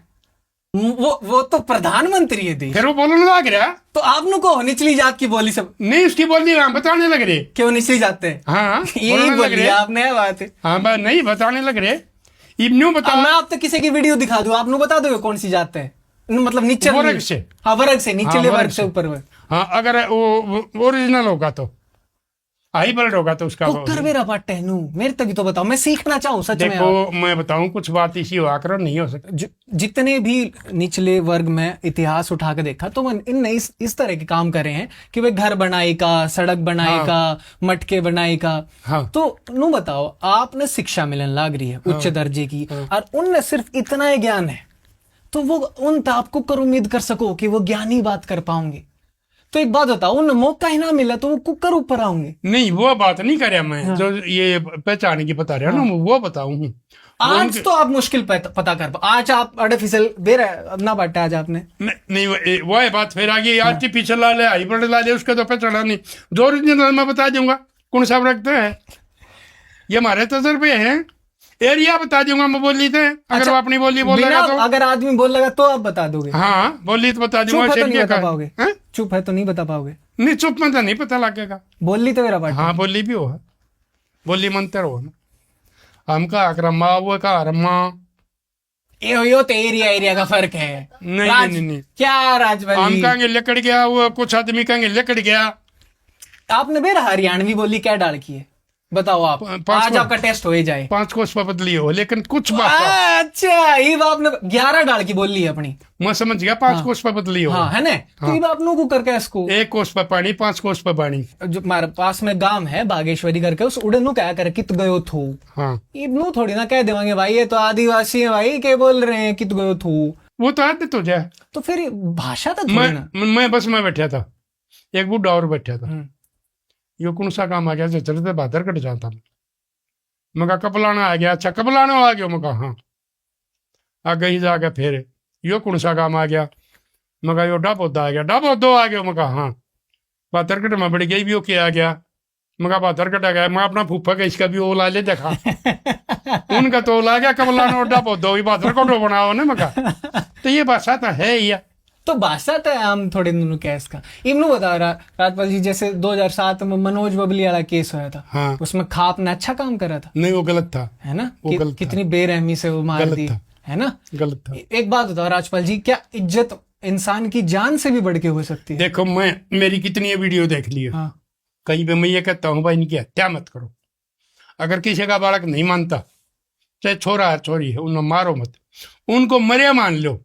वो तो प्रधानमंत्री है देश। फिर वो बोलने लग रहा, तो आपने को निचली जात की बोली सब नहीं उसकी बोली हम बताने लग रहे। क्यों निचली जाते हैं? हाँ यही बोलने लग बोली रहे। आपने बात है। हाँ नहीं बताने लग रहे। इब्नू अब बताओ। मैं आप तक किसी की वीडियो दिखा दूं, आपने बता दो कौन सी जात है, मतलब नीचे वर्ग से। हाँ वर्ग से, निचले हाँ, वर्ग से ऊपर वर्ग। हाँ अगर वो ओरिजिनल होगा तो हाइब्रिड होगा तो उसका कुकर मेरा पाटे है नू, मेरे तक तो बताओ, मैं सीखना चाहूँ सच में। देखो मैं बताऊं, कुछ बात इसी हुआ करो नहीं हो सकती। जितने भी निचले वर्ग में इतिहास उठा के देखा तो इनने इस तरह के काम करे हैं कि वे घर बनाए का, सड़क बनाए का, मटके बनाए का। हाँ। तो नू बताओ, आपने शिक्षा मिलन लाग रही है उच्च दर्जे की, और उनने सिर्फ इतना ही ज्ञान है, तो वो उन आप कुकर उम्मीद कर सको कि वो ज्ञानी बात कर पाओगे? तो एक बात बताओ, उन मौका ही ना मिला तो वो कुकर ऊपर आऊंगे? नहीं वो बात नहीं कर रहा मैं। जो ये पहचान की बता रहा ना, वो बताऊं। आज तो आप मुश्किल पता कर पा, आज आप आर्टिफिशियल बेर अपना बांटा आज आपने। नहीं वो है बात फिर आगे आर्टिफिशियल ला ले, हाइब्रिड ला ले, उसका तो पहचाना नहीं। जो ओरिजिनल मैं बता दूंगा कौन सा रखते हैं, ये हमारे तजर्बे हैं। एरिया बता दूंगा मैं बोली थे। अगर वो अपनी बोली बोल लगा तो, अगर आदमी बोल लगा तो आप बता दोगे? हाँ बोली तो बता दूंगा। चुप है तो नहीं बता पाओगे? हाँ? चुप है तो नहीं बता पाओगे? नहीं चुप में तो नहीं पता लगेगा। बोली तो मेरा बात। हाँ बोली भी हो, बोली मंत्र हो ना। हम का अक्रमा वो का अरमा, यो तो एरिया एरिया का फर्क है। नहीं नहीं क्या राजपाल हम जी, कहेंगे लकड़ गया, वो कुछ आदमी कहेंगे लकड़ गया। आपने मेरा हरियाणवी बोली क्या डाल की है बताओ आप, आज आपका टेस्ट हो ही जाए। 5 कोस पर बदली हो, लेकिन कुछ बात अच्छा ये आपने 11 डाल की बोली है अपनी, मैं समझ गया। 5 कोस पर बदली हो, हाँ है ना। तो ये आपने को करके इसको 1 कोस पर पानी, 5 कोस पर पानी। जो हमारे पास में गांव है बागेश्वरी करके, उस उड़े नु क्या करे कित गयो थू, हाँ इब्नू थोड़ी ना कह देवांगे भाई ये तो आदिवासी है भाई, क्या बोल रहे हैं कित गयो थू। वो तो आदत हो जाए। तो फिर ये भाषा तो थोड़ी ना। मैं बस में बैठा था, एक बूढ़ा और बैठा था। यो कौन सा काम आ गया जो चलते बहादुर कट जाता। मैं कहा कपलाना आ गया। अच्छा कपलाना आ गया। मैं कहा हाँ। आगे ही जाके फिर यो कौन सा काम आ गया। मैं कहा यो डाबोदा आ गया। डाबोदो आ गया। मैं कहा हाँ। बहादुर कट में बड़ी गई भी ओके आ गया। मैं कहा बहादुर कट आ गया। मैं अपना फूफा का इसका भी ओला ले देखा। उनका तो ओला गया कपलाना और डाबोदो ही बहादुर कटो बनाओ ना। मैं कहा तो ये भाषा तो है ही। तो भाषा तो है, हम थोड़े दिनों क्या इसका इमनु बता रहा राजपाल जी, जैसे 2007 में मनोज बबली वाला केस होया था। हाँ। उसमें खाप ने अच्छा काम करा था। नहीं वो गलत था, है ना, वो गलत था। कितनी बेरहमी से वो मार दी, है ना, गलत था। एक बात बताओ राजपाल जी, क्या इज्जत इंसान की जान से भी बढ़ के हो सकती है? देखो मैं मेरी कितनी वीडियो देख ली है। हाँ। कहीं पे मैं ये कहता हूँ भाई इनकी हत्या मत करो। अगर किसी का बालक नहीं मानता, चाहे छोरा है छोरी है, उन्हें मारो मत, उनको मरे मान लो।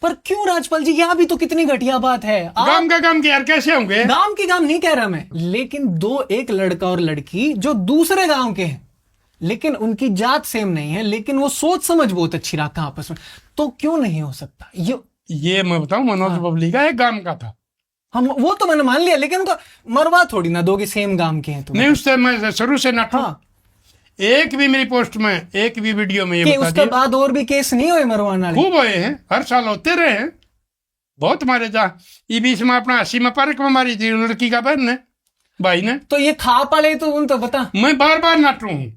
पर क्यों राजपाल जी, यहाँ भी तो कितनी घटिया बात है। गांव का काम के यार कैसे होंगे? गांव की काम नहीं कह रहा मैं, लेकिन एक लड़का और लड़की जो दूसरे गांव के हैं, लेकिन उनकी जात सेम नहीं है, लेकिन वो सोच समझ बहुत अच्छी रखा आपस में, तो क्यों नहीं हो सकता ये मैं बताऊं मनोज बबली का एक गांव का था। हम वो तो मैंने मान लिया, लेकिन उनका मरवा थोड़ी ना दोगे, सेम गांव के हैं तो नहीं उससे मैं शुरू से ना। हाँ। एक भी मेरी पोस्ट में, एक भी वीडियो में ये बता उसके बाद और भी केस नहीं हुए मरवाने वाले? खूब हुए हैं, हर साल होते रहे हैं, बहुत मारे जा। ये बीच में अपना 80 में पार्क में मारी थी लड़की का बहन ने, भाई ने। तो ये खा पाले तो उन तो बता, मैं बार बार नाटू हूं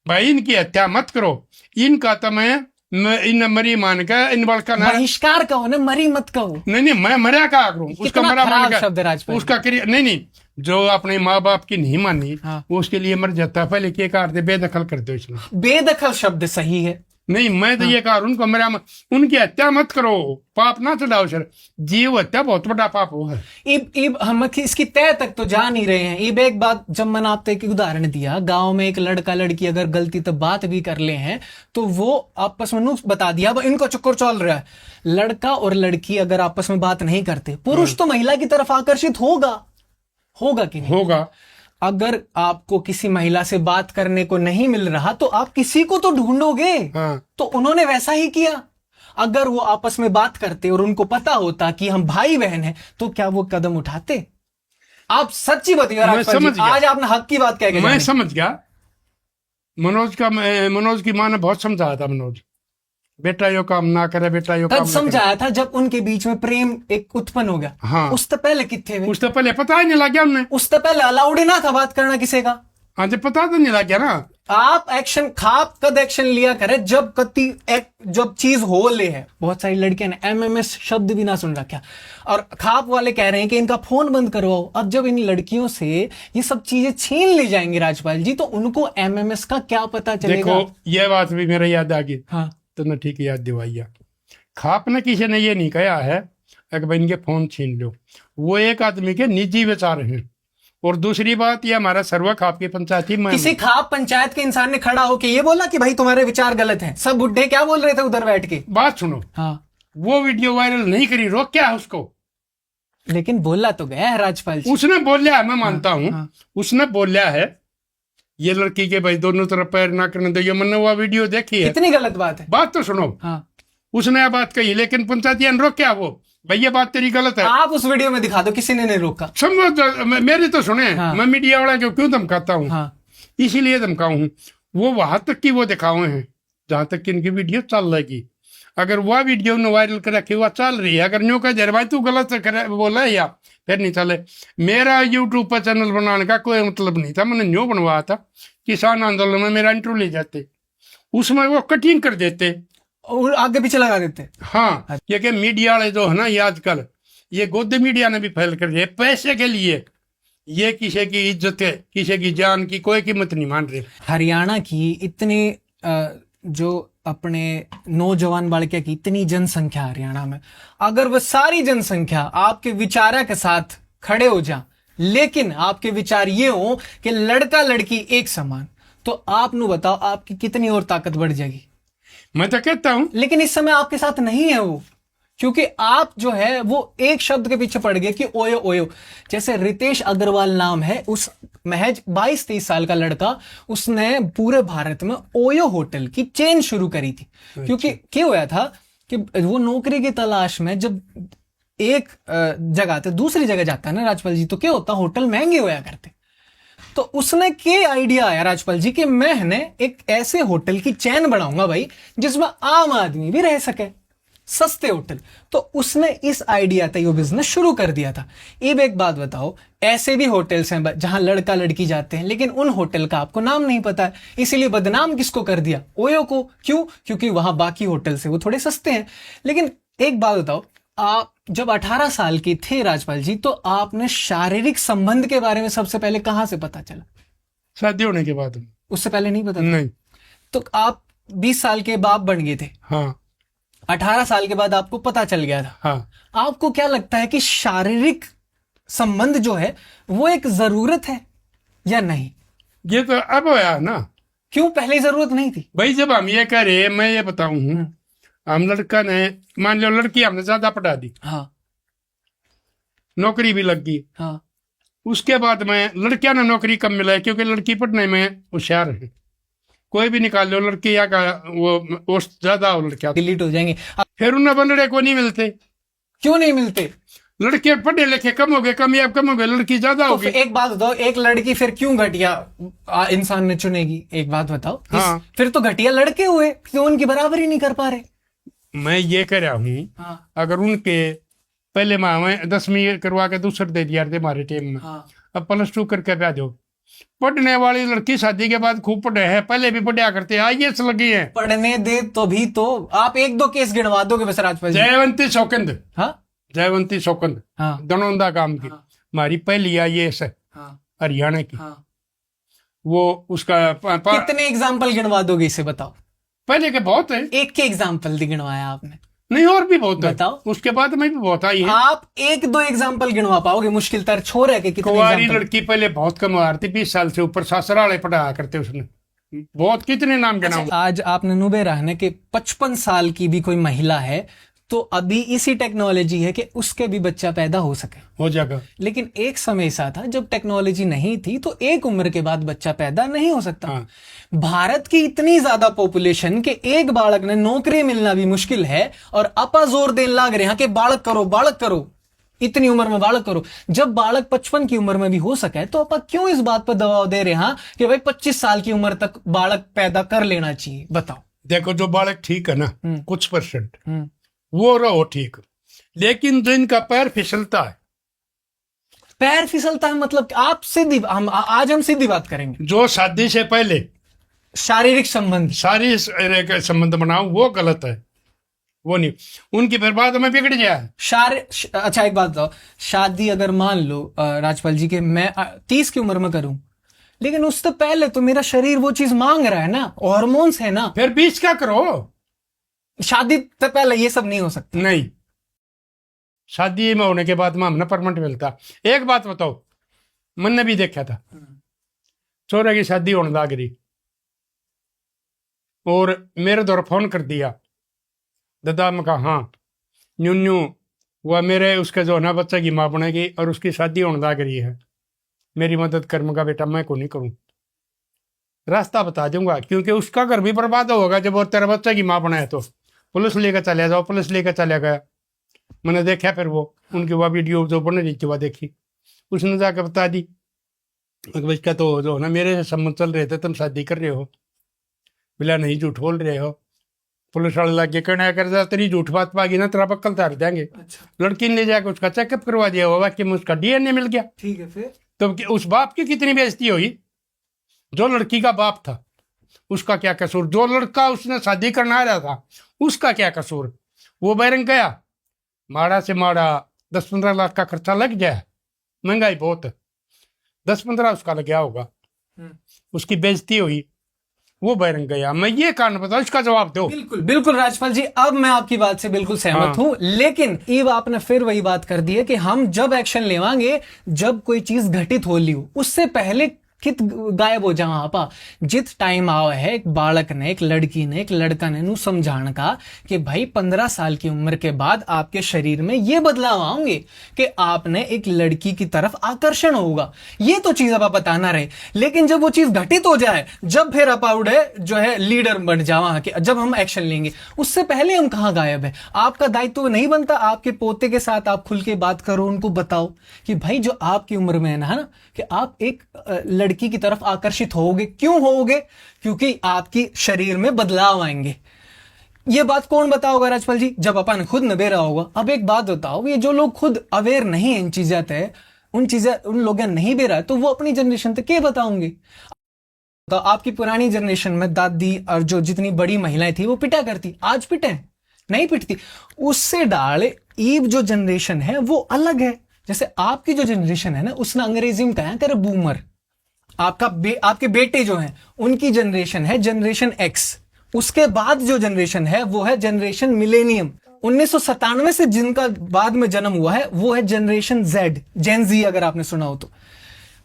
भाई, इनकी हत्या मत करो। इनका तो मैं इन मरी मान का इन बड़का बहिष्कार कहो ना, मरी मत कहो। नहीं मैं मरा का करूं उसका मरा मान का शब्द राजपाल, उसका नहीं जो अपने माँ बाप की नहीं मानी। हाँ। वो उसके लिए मर जाता है। पहले क्या करते, बेदखल कर दो। इसमें बेदखल शब्द सही है। नहीं मैं तो ये कह उनको मेरा उनकी हत्या मत करो, पाप ना चढ़ाओ सर। जीव हत्या बहुत बड़ा पाप हो है। इब हम इसकी तय तक तो जा नहीं रहे हैं। इब एक बात, जब मैंने आपको एक उदाहरण दिया, गांव में एक लड़का लड़की अगर गलती तो बात भी कर ले हैं तो वो आपस में बता दिया इनको चक्कर चल रहा है। लड़का और लड़की अगर आपस में बात नहीं करते, पुरुष तो महिला की तरफ आकर्षित होगा कि नहीं होगा। अगर आपको किसी महिला से बात करने को नहीं मिल रहा तो आप किसी को तो ढूंढोगे। हाँ। तो उन्होंने वैसा ही किया। अगर वो आपस में बात करते और उनको पता होता कि हम भाई बहन हैं, तो क्या वो कदम उठाते? आप सच्ची बताइए, आज आपने हक की बात कह के मैं समझ गया। मनोज की माँ ने बहुत समझाया था, मनोज बेटा यो काम ना करे, बेटा यो काम समझाया था जब उनके बीच में प्रेम एक उत्पन्न हो गया। हाँ। उस तो पहले कितने उस तो पहले पता ही नहीं लग गया उन्हें। उस तो पहले अलाउड ही ना था बात करना किसी का। हाँ जब पता तो नहीं लग गया ना। आप एक्शन खाप कद एक्शन लिया करे जब चीज हो ले है। बहुत सारी लड़कियां ने एमएमएस शब्द भी ना सुन रखा, और खाप वाले कह रहे हैं कि इनका फोन बंद करवाओ। अब जब इन लड़कियों से ये सब चीजें छीन ली जाएंगी राजपाल जी, तो उनको एमएमएस का क्या पता चलेगा? देखो ये बात भी मेरे याद आ गई। हाँ। तो न ठीक याद दिवाइया। खाप ने किसी ने ये नहीं कहा है कि भाई इनके फोन छीन लो। वो एक आदमी के निजी विचार हैं। और दूसरी बात, ये हमारा सर्वा खाप की पंचायत ही किसी खाप पंचायत के इंसान ने खड़ा होकर ये बोला कि भाई तुम्हारे विचार गलत हैं। सब बुढ़े क्या बोल रहे थे उधर बैठ के? बात सुनो। हाँ। वो वीडियो वायरल नहीं करी, रोक क्या है उसको? लेकिन बोला तो गया है राजपाल जी। उसने बोलिया है, मैं मानता हूँ। हाँ। उसने बोलिया है ये लड़की के भाई दोनों तरफ पैर ना करने दो। ये मैंने वो वीडियो देखी है। कितनी गलत बात है। बात तो सुनो। हाँ। उसने यह बात कही, लेकिन पंचायती ने रोक क्या वो भाई ये बात तेरी गलत है। आप उस वीडियो में दिखा दो, किसी ने नहीं रोका। समझ मेरी तो सुने। हाँ। मैं मीडिया वाला क्यों धमकाता हूँ? हाँ। इसीलिए धमकाऊ हूँ। वो वहां तक की वो दिखाए हैं जहां तक कि इनकी वीडियो चल रहेगी। अगर वह वीडियो ने वायरल कर रखी वह चल रही है, अगर न्यू कह भाई तू गलत बोला या फिर नहीं चले। मेरा यूट्यूब पर चैनल बनाने का कोई मतलब नहीं था। मैंने न्यू बनवाया था, किसान आंदोलन में मेरा इंटरव्यू ले जाते, उसमें वो कटिंग कर देते और आगे पीछे लगा देते। हाँ। ये मीडिया वाले जो है ना, ये आजकल ये गोदी मीडिया ने भी फैल कर दिया पैसे के लिए। ये किसी की इज्जत है, किसी की जान की कोई कीमत नहीं मान रहे। हरियाणा की इतने जो अपने नौजवान बालिका की इतनी जनसंख्या हरियाणा में, अगर वह सारी जनसंख्या आपके विचार के साथ खड़े हो जा, लेकिन आपके विचार ये हो कि लड़का लड़की एक समान, तो आप नु बताओ आपकी कितनी और ताकत बढ़ जाएगी। मैं तो कहता हूं, लेकिन इस समय आपके साथ नहीं है वो, क्योंकि आप जो है वो एक शब्द के पीछे पड़ गए कि ओयो ओयो। जैसे रितेश अग्रवाल नाम है, उस महज 22-23 साल का लड़का, उसने पूरे भारत में ओयो होटल की चेन शुरू करी थी। क्योंकि क्या हुआ था कि वो नौकरी की तलाश में जब एक जगह से दूसरी जगह जाता है ना राजपाल जी, तो क्या होता, होटल महंगे होया करते। तो उसने के आइडिया आया राजपाल जी कि मैंने एक ऐसे होटल की चेन बनाऊंगा भाई जिसमें आम आदमी भी रह सके, सस्ते होटल। तो उसने इस आइडिया से वो बिजनेस शुरू कर दिया था। अब एक बात बताओ, ऐसे भी होटल्स हैं जहां लड़का लड़की जाते हैं, लेकिन उन होटल का आपको नाम नहीं पता है, इसीलिए बदनाम किसको कर दिया, ओयो को। क्यों? क्योंकि वहां बाकी होटल से वो थोड़े सस्ते हैं। लेकिन एक बात बताओ, आप जब 18 साल के थे राजपाल जी, तो आपने शारीरिक संबंध के बारे में सबसे पहले कहां से पता चला? शादी होने के बाद। उससे पहले नहीं पता था? नहीं। तो आप 20 साल के बाप बन गए थे, हाँ 18 साल के बाद आपको पता चल गया था। हाँ। आपको क्या लगता है कि शारीरिक संबंध जो है वो एक जरूरत है या नहीं? ये तो अब आया ना। क्यों पहले जरूरत नहीं थी? भाई जब हम ये कह रहे, मैं ये बताऊं, हम लड़का ने, मान लो लड़की हमने ज्यादा पढ़ा दी, हाँ नौकरी भी लग गई, हाँ उसके बाद में लड़कियां ने नौकरी कम मिला है, क्योंकि लड़की पढ़ने में होशियार है। कोई भी निकाल लो, लड़की या का वो ज्यादा हो, लड़कियां डिलीट हो जाएंगे। फिर उन्हें बंदड़े को नहीं मिलते। क्यों नहीं मिलते? लड़के पढ़े लिखे कम हो गए, कामयाब कम हो गए, लड़की ज्यादा तो होगी। फिर एक बात बताओ, एक लड़की फिर क्यों घटिया इंसान ने चुनेगी? एक बात बताओ। हाँ। फिर तो घटिया लड़के हुए, क्यों उनकी बराबरी नहीं कर पा रहे? मैं ये कह रहा हूँ, हाँ अगर उनके पहले माह में 10वीं करवा के दूसरे दे दिया थे हमारे टाइम में, हाँ अब +2 करके ब्याह दो। पढ़ने वाली लड़की शादी के बाद खूब पढ़े हैं, पहले भी पढ़ा करते, IAS लगी है। पढ़ने दे तो भी तो आप एक दो केस गिनवा दोगे बस राजपाल जी। जयवंती सौकंद, हाँ जयवंती सौकंद, हाँ दनौंदा काम की, हाँ हमारी पहली IAS है हाँ हरियाणा की। हाँ। वो उसका कितने एग्जाम्पल गिनवा दोगे इसे बताओ? पहले के बहुत है। एक के एग्जाम्पल गिनवाया आपने? नहीं, और भी बहुत है। बताओ। उसके बाद में भी बहुत आई है। आप एक दो एग्जाम्पल गिनवा पाओगे? मुश्किल तर छोर है कि कितने कुंवारी example? लड़की पहले बहुत कम आ रही थी, 20 साल से ऊपर, ससुराले पढ़ाया करते उसने, बहुत, कितने नाम गिनाऊं। अच्छा, आज आपने नुबे रहने के 55 साल की भी कोई महिला है तो अभी इसी टेक्नोलॉजी है कि उसके भी बच्चा पैदा हो सके, हो जाएगा। लेकिन एक समय ऐसा था जब टेक्नोलॉजी नहीं थी तो एक उम्र के बाद बच्चा पैदा नहीं हो सकता। हाँ। भारत की इतनी ज्यादा पॉपुलेशन के एक बालक ने नौकरी मिलना भी मुश्किल है, और अपा जोर देने लग रहे हैं कि बालक करो बालक करो, इतनी उम्र में बालक करो। जब बालक 55 की उम्र में भी हो सके तो अपा क्यों इस बात पर दबाव दे रहे हैं कि भाई 25 साल की उम्र तक बालक पैदा कर लेना चाहिए? बताओ। देखो, जो बालक ठीक है ना, कुछ %, हम्म। वो रहो ठीक, लेकिन जो इनका पैर फिसलता है, पैर फिसलता है मतलब आप सीधी, आज हम सीधी बात करेंगे। जो शादी से पहले शारीरिक संबंध, सारी संबंध बनाओ, वो गलत है, वो नहीं, उनकी फिर बाद में बिगड़ जाए। अच्छा एक बात बताओ, शादी अगर मान लो राजपाल जी के मैं 30 की उम्र में करूं, लेकिन उससे पहले तो मेरा शरीर वो चीज मांग रहा है ना, हॉर्मोन्स है ना, फिर 20 का करो। शादी से पहले ये सब नहीं हो सकता। नहीं, शादी में होने के बाद में हमने परमानेंट मिलता। एक बात बताओ, मैंने भी देखा था, छोरे की शादी होने लग रही और मेरे द्वारा फोन कर दिया, दादा मैं कहा हाँ न्यू न्यू, वह मेरे उसके जो ना बच्चे की माँ बनेगी और उसकी शादी होने लग रही है, मेरी मदद कर। मगा बेटा मैं को नहीं करूँ, रास्ता बता दूंगा, क्योंकि उसका घर भी बर्बाद होगा जब वो तेरे बच्चे की माँ बनाए। तो पुलिस लेकर चले जाओ, पुलिस लेकर चले गया। मैंने देखा फिर वो उनकी वह वीडियो जो बन रही थी वह देखी, उसने जाकर बता दी बच्चा तो जो ना मेरे से संबंध चल रहे थे, तुम शादी कर रहे हो। बोला नहीं, झूठ बोल रहे हो। पुलिस वाले लगे कहना कर, तेरी झूठ बात पागी ना तेरा बक्कल तार देंगे। अच्छा। लड़की ने ले जाकर उसका चेकअप करवा दिया, हुआ कि उसका DNA मिल गया। ठीक है, फिर तो उस बाप की कितनी बेइज्जती हुई, जो लड़की का बाप था उसका क्या कसूर, जो लड़का उसने शादी करना आ रहा था उसका क्या कसूर। वो बैरंग गया, माड़ा से माड़ा 10-15 लाख का खर्चा लग जाए, महंगाई बहुत है, 10-15 उसका लग गया होगा, उसकी बेइज्जती हुई। वो बहरंग गया। मैं ये कारण बताऊं, इसका जवाब दो। बिल्कुल बिल्कुल राजपाल जी, अब मैं आपकी बात से बिल्कुल सहमत हूं, लेकिन अब आपने फिर वही बात कर दी है कि हम जब एक्शन लेवांगे जब कोई चीज घटित हो ली हो, उससे पहले कित गायब हो जाओ आपा। जित टाइम आओ है एक बालक ने, एक लड़की ने, एक लड़का ने नु समझाने का कि भाई 15 साल की उम्र के बाद आपके शरीर में ये बदलाव आएंगे कि आपने एक लड़की की तरफ आकर्षण होगा, ये तो चीज आप बताना रहे। लेकिन जब वो चीज घटित हो जाए, जब फिर अपाउड है जो है लीडर बन जावा कि जब हम एक्शन लेंगे, उससे पहले हम कहां गायब है। आपका दायित्व नहीं बनता आपके पोते के साथ आप खुल के बात करो, उनको बताओ कि भाई जो आपकी उम्र में है ना कि आप एक लड़की की तरफ आकर्षित होगे। क्यों होगे? क्योंकि आपकी शरीर में बदलाव आएंगे। ये बात कौन बताओगा राजपाल जी? जब अपन खुद नबेरा होगा। अब एक बात बताओ, ये जो लोग खुद अवेयर नहीं है इन चीजें थे, उन लोगों नहीं बेरा, तो वो अपनी जनरेशन तक क्या बताओगे? तो आपकी पुरानी जनरेशन में दादी और जो जितनी बड़ी महिलाएं थी वो पिटा करती, आज पिटे नहीं पिटती। उससे डाले ईब जो जनरेशन है वो अलग है। जैसे आपकी जो जनरेशन है ना, उसने अंग्रेजी में कहा करे बूमर। आपके बेटे जो हैं उनकी जनरेशन है जनरेशन एक्स। उसके बाद जो जनरेशन है वो है जनरेशन मिलेनियम। 1997 से जिनका बाद में जन्म हुआ है वो है जनरेशन जेड, जेन जी अगर आपने सुना हो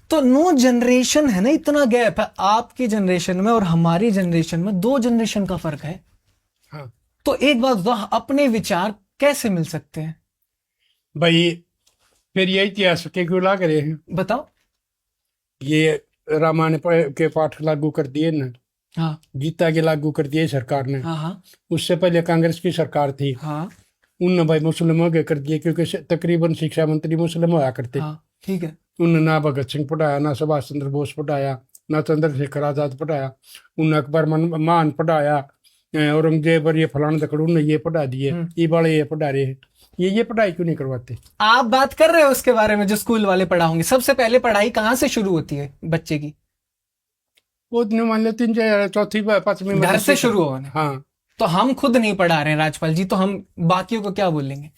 तो नो जनरेशन है ना, इतना गैप है आपकी जनरेशन में और हमारी जनरेशन में, 2 जनरेशन का फर्क है। हाँ। तो एक बात बताओ, अपने विचार कैसे मिल सकते हैं भाई? फिर ये इतिहास के क्यों ला करे हैं? बताओ। ये रामायण के पाठ लागू कर दिए ना, हाँ। गीता के लागू कर दिए सरकार ने। हाँ हाँ। उससे पहले कांग्रेस की सरकार थी। हाँ। उनने भाई मुस्लिमों के कर दिए, क्योंकि तकरीबन शिक्षा मंत्री मुस्लिम होया करते। हाँ, ठीक है। उनने ना भगत सिंह पढ़ाया, ना सुभाष चंद्र बोस पढ़ाया, ना चंद्रशेखर आजाद पढ़ाया, उनने अकबर मान पढ़ाया, औरंगजेब और ये फलान दकड़ू ने ये पढ़ा दिए, ये वाले ये पढ़ा रहे हैं। ये पढ़ाई क्यों नहीं करवाते? आप बात कर रहे हो उसके बारे में जो स्कूल वाले पढ़ाओगे। सबसे पहले पढ़ाई कहां से शुरू होती है बच्चे की? वो मान लो 3 चौथी 5वीं घर से शुरू होने। हाँ। तो हम खुद नहीं पढ़ा रहे हैं राजपाल जी, तो हम बाकियों को क्या बोलेंगे?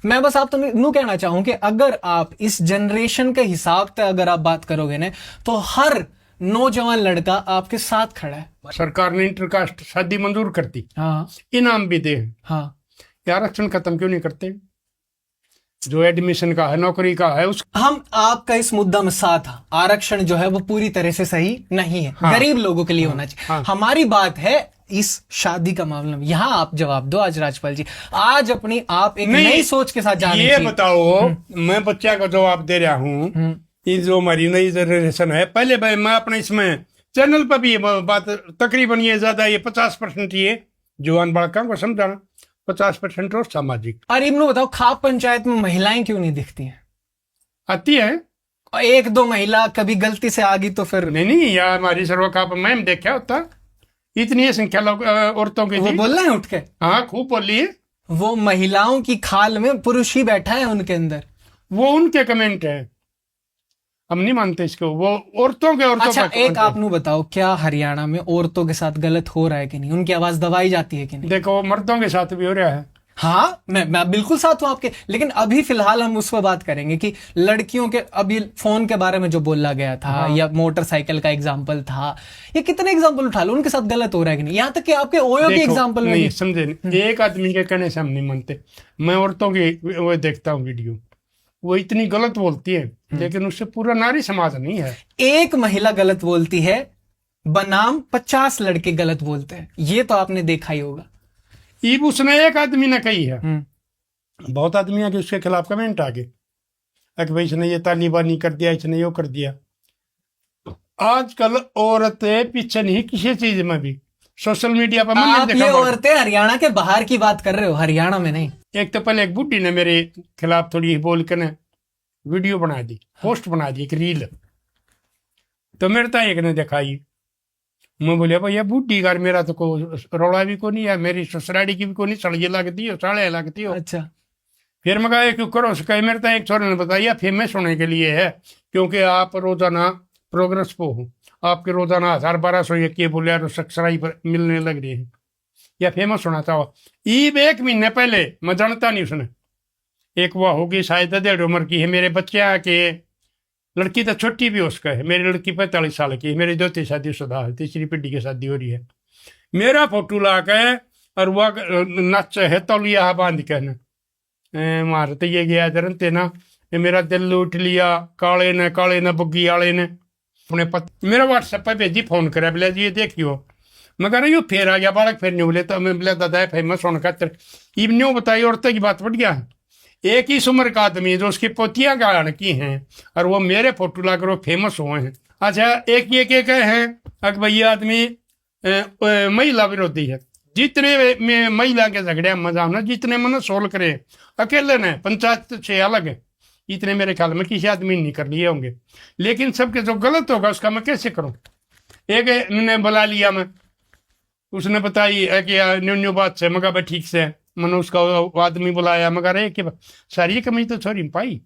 मैं बस आप तो नू कहना चाहूं कि अगर आप इस जनरेशन के हिसाब से अगर आप बात करोगे ना, तो हर नौजवान लड़का आपके साथ खड़ा है। सरकार ने इंटरकास्ट शादी मंजूर करती, हाँ, इनाम भी दे। हाँ, आरक्षण खत्म क्यों नहीं करते? जो एडमिशन का है, नौकरी का है, उस हम आपका इस मुद्दा में साथ हैं। आरक्षण जो है वो पूरी तरह से सही नहीं है। हाँ, गरीब लोगों के लिए होना चाहिए। हाँ, हमारी बात है इस शादी का मामला में। यहाँ आप जवाब दो आज राजपाल जी, आज अपनी आप एक नई सोच के साथ जाने ये बताओ, मैं बच्चा का जवाब दे रहा हूँ। ये जो हमारी नई जनरेशन है, पहले भाई मैं अपने इसमें चैनल पर भी ये बात तकरीबन ये ज्यादा, ये 50% ये जवान बालकों को समझाना, 50% और सामाजिक। अरे इब्नू बताओ, खाप पंचायत में महिलाएं क्यों नहीं दिखती हैं? आती है एक दो महिला कभी गलती से आ गई तो फिर नहीं यार, हमारी सर्व खाप मैम देखा होता, इतनी संख्या लोग औरतों की। वो बोल रहे हैं उठ के। हाँ, खूब बोली है। वो महिलाओं की खाल में पुरुष ही बैठा है उनके अंदर। वो उनके कमेंट है, हम नहीं मानते इसको। वो औरतों के अच्छा, एक आप नू बताओ, क्या हरियाणा में औरतों के साथ गलत हो रहा है कि नहीं? उनकी आवाज दबाई जाती है कि नहीं? देखो, मर्दों के साथ भी हो रहा है। हाँ, मैं बिल्कुल साथ हूं आपके, लेकिन अभी फिलहाल हम उस पर बात करेंगे कि लड़कियों के अभी फोन के बारे में जो बोला गया था। हाँ। या मोटरसाइकिल का एग्जाम्पल था, ये कितने एग्जाम्पल उठा लो, उनके साथ गलत हो रहा है कि नहीं? यहाँ तक कि आपके ओयो के एग्जाम्पल नहीं समझे नहीं। एक आदमी के कहने से हम नहीं मानते। मैं औरतों की वो देखता हूँ वीडियो, वो इतनी गलत बोलती है, लेकिन उससे पूरा नारी समाज नहीं है। एक महिला गलत बोलती है बनाम 50 लड़के गलत बोलते हैं, ये तो आपने देखा ही होगा। ईब उसने एक आदमी ने कही है, बहुत आदमी आके उसके खिलाफ कमेंट आ गए कि भाई इसने ये तालिबानी कर दिया, इसने यो कर दिया। आजकल औरतें पीछे नहीं किसी चीज में भी, सोशल मीडिया पर आप ये औरतें हरियाणा के बाहर की बात कर रहे हो, हरियाणा में नहीं। एक तो पहले एक बुढ़ी ने मेरे खिलाफ थोड़ी बोल कर ने वीडियो बना दी, पोस्ट बना दी, एक रील। तो मेरे तो एक ने दिखाई, मैं बोलिया भैया बुढ़ी घर मेरा तो को रोड़ा भी को नहीं है, मेरी ससुराड़ी की भी को नहीं, सड़िए लगती हो, साड़े लगती हो। अच्छा, फिर मैं कहा क्यों करो उसका? मेरे तो एक छोरे ने बताया फेमस होने के लिए है, क्योंकि आप रोजाना प्रोग्रेस पे हो, आपके रोजाना 1000-1200 ये बोलिया तो सब्सक्राइब पर मिलने लग रही है, या फेमस होना चाहो। ईब 1 महीने पहले मैं जानता नहीं उसने, एक वो होगी शायद 1.5 उम्र की है, मेरे बच्चे आके लड़की तो छोटी भी उसका है, मेरी लड़की 45 साल की है, मेरी दोती शादीशुदा है, तीसरी पीढ़ी की शादी हो रही है। मेरा फोटो ला के और वह नच है तौलिया बांध के न मार तो ये गया जरनते ना, मेरा दिल लूट लिया काले ने बुग्गी वाले ने अपने मेरा व्हाट्सएप पे भेजी, फोन करे बोले जी ये देखियो, मगर यो फिर आ गया बालक, फिर नहीं बोले तो मैं बोले दादा फेमस होने खातर इब न्यू बताई औरतें की बात बढ़ गया। एक ही उम्र का आदमी जो उसकी पोतियां गाड़ की हैं और वो मेरे फोटो लाकर वो फेमस हुए हैं। अच्छा एक ये के कहे हैं अगर भैया आदमी महिला विरोधी है, जितने में महिला के झगड़े मजा ना जितने मन सोल्व करे अकेले ने पंचायत से अलग है, इतने मेरे ख्याल में किसी आदमी नहीं कर लिए होंगे। लेकिन सबके जो गलत होगा उसका मैं कैसे करूं। एक ने बुला लिया, मैं उसने बताई कि न्यू न्यू बात से मगर भाई ठीक से मैंने उसका आदमी बुलाया, मगर एक सारी कमी तो छोरी पाई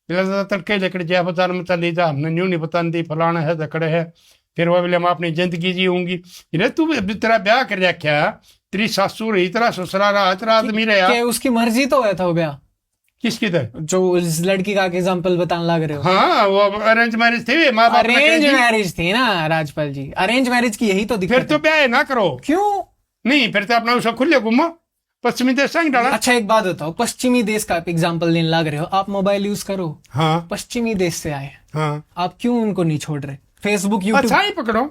तड़के जकड़ जया बाजार में चली जा, हमने न्यू नहीं बता दी फलाना है जकड़े है। फिर वो बोले मैं अपनी जिंदगी जीऊंगी। तू तेरा ब्याह कर रखा, तेरी सासू रही, तेरा ससुरा रहा, तेरा आदमी रहा, उसकी मर्जी तो है था वो ब्याह किसकी तरह जो इस लड़की का एग्जांपल बताने लग रहे हो। हाँ वो अरेंज मैरिज थी, अरेंज मैरिज थी ना राजपाल जी, अरेंज मैरिज की यही तो दिक्कत। फिर तो ब्याह ना करो। क्यों नहीं, फिर तो अपना उसको खुले घूमो, पश्चिमी देश संग डाला। अच्छा एक बात बताओ, पश्चिमी देश का आप एग्जाम्पल लेने लग रहे हो, आप मोबाइल यूज करो, हाँ पश्चिमी देश से आए, हाँ आप क्यों उनको नहीं छोड़ रहे। फेसबुक यूट्यूब अच्छा ही पकड़ो,